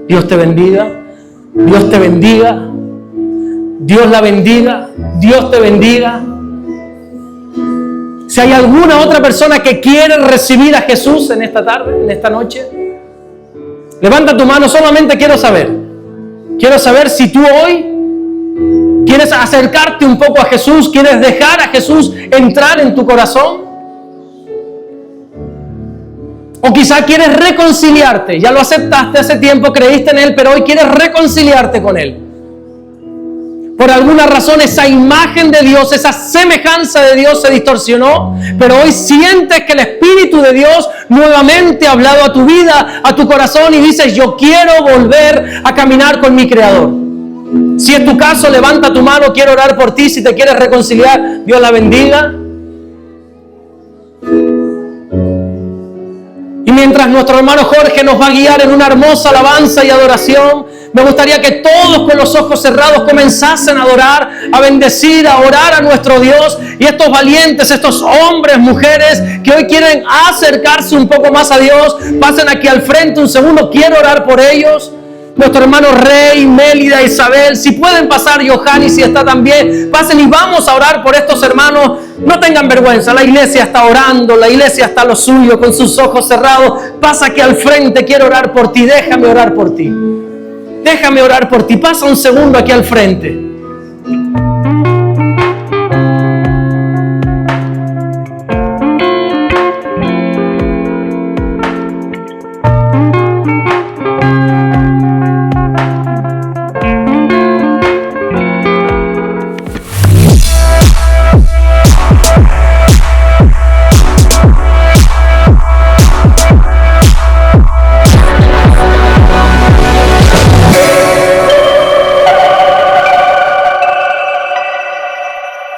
Dios te bendiga. Dios te bendiga. Dios la bendiga. Dios te bendiga. Si hay alguna otra persona que quiere recibir a Jesús en esta tarde, en esta noche, levanta tu mano. Solamente quiero saber. Quiero saber si tú hoy quieres acercarte un poco a Jesús, quieres dejar a Jesús entrar en tu corazón. O quizá quieres reconciliarte. Ya lo aceptaste hace tiempo, creíste en Él, pero hoy quieres reconciliarte con Él. Por alguna razón esa imagen de Dios, esa semejanza de Dios se distorsionó, pero hoy sientes que el Espíritu de Dios nuevamente ha hablado a tu vida, a tu corazón y dices, yo quiero volver a caminar con mi Creador. Si es tu caso, levanta tu mano, quiero orar por ti. Si te quieres reconciliar, Dios la bendiga. Y mientras nuestro hermano Jorge nos va a guiar en una hermosa alabanza y adoración, me gustaría que todos con los ojos cerrados comenzasen a adorar, a bendecir, a orar a nuestro Dios. Y estos valientes, estos hombres, mujeres que hoy quieren acercarse un poco más a Dios, pasen aquí al frente un segundo, quiero orar por ellos. Nuestro hermano Rey, Mélida, Isabel, si pueden pasar, Johanny, si está también, pasen y vamos a orar por estos hermanos. No tengan vergüenza, la iglesia está orando, la iglesia está a lo suyo, con sus ojos cerrados. Pasa aquí al frente, quiero orar por ti, déjame orar por ti. Déjame orar por ti, pasa un segundo aquí al frente.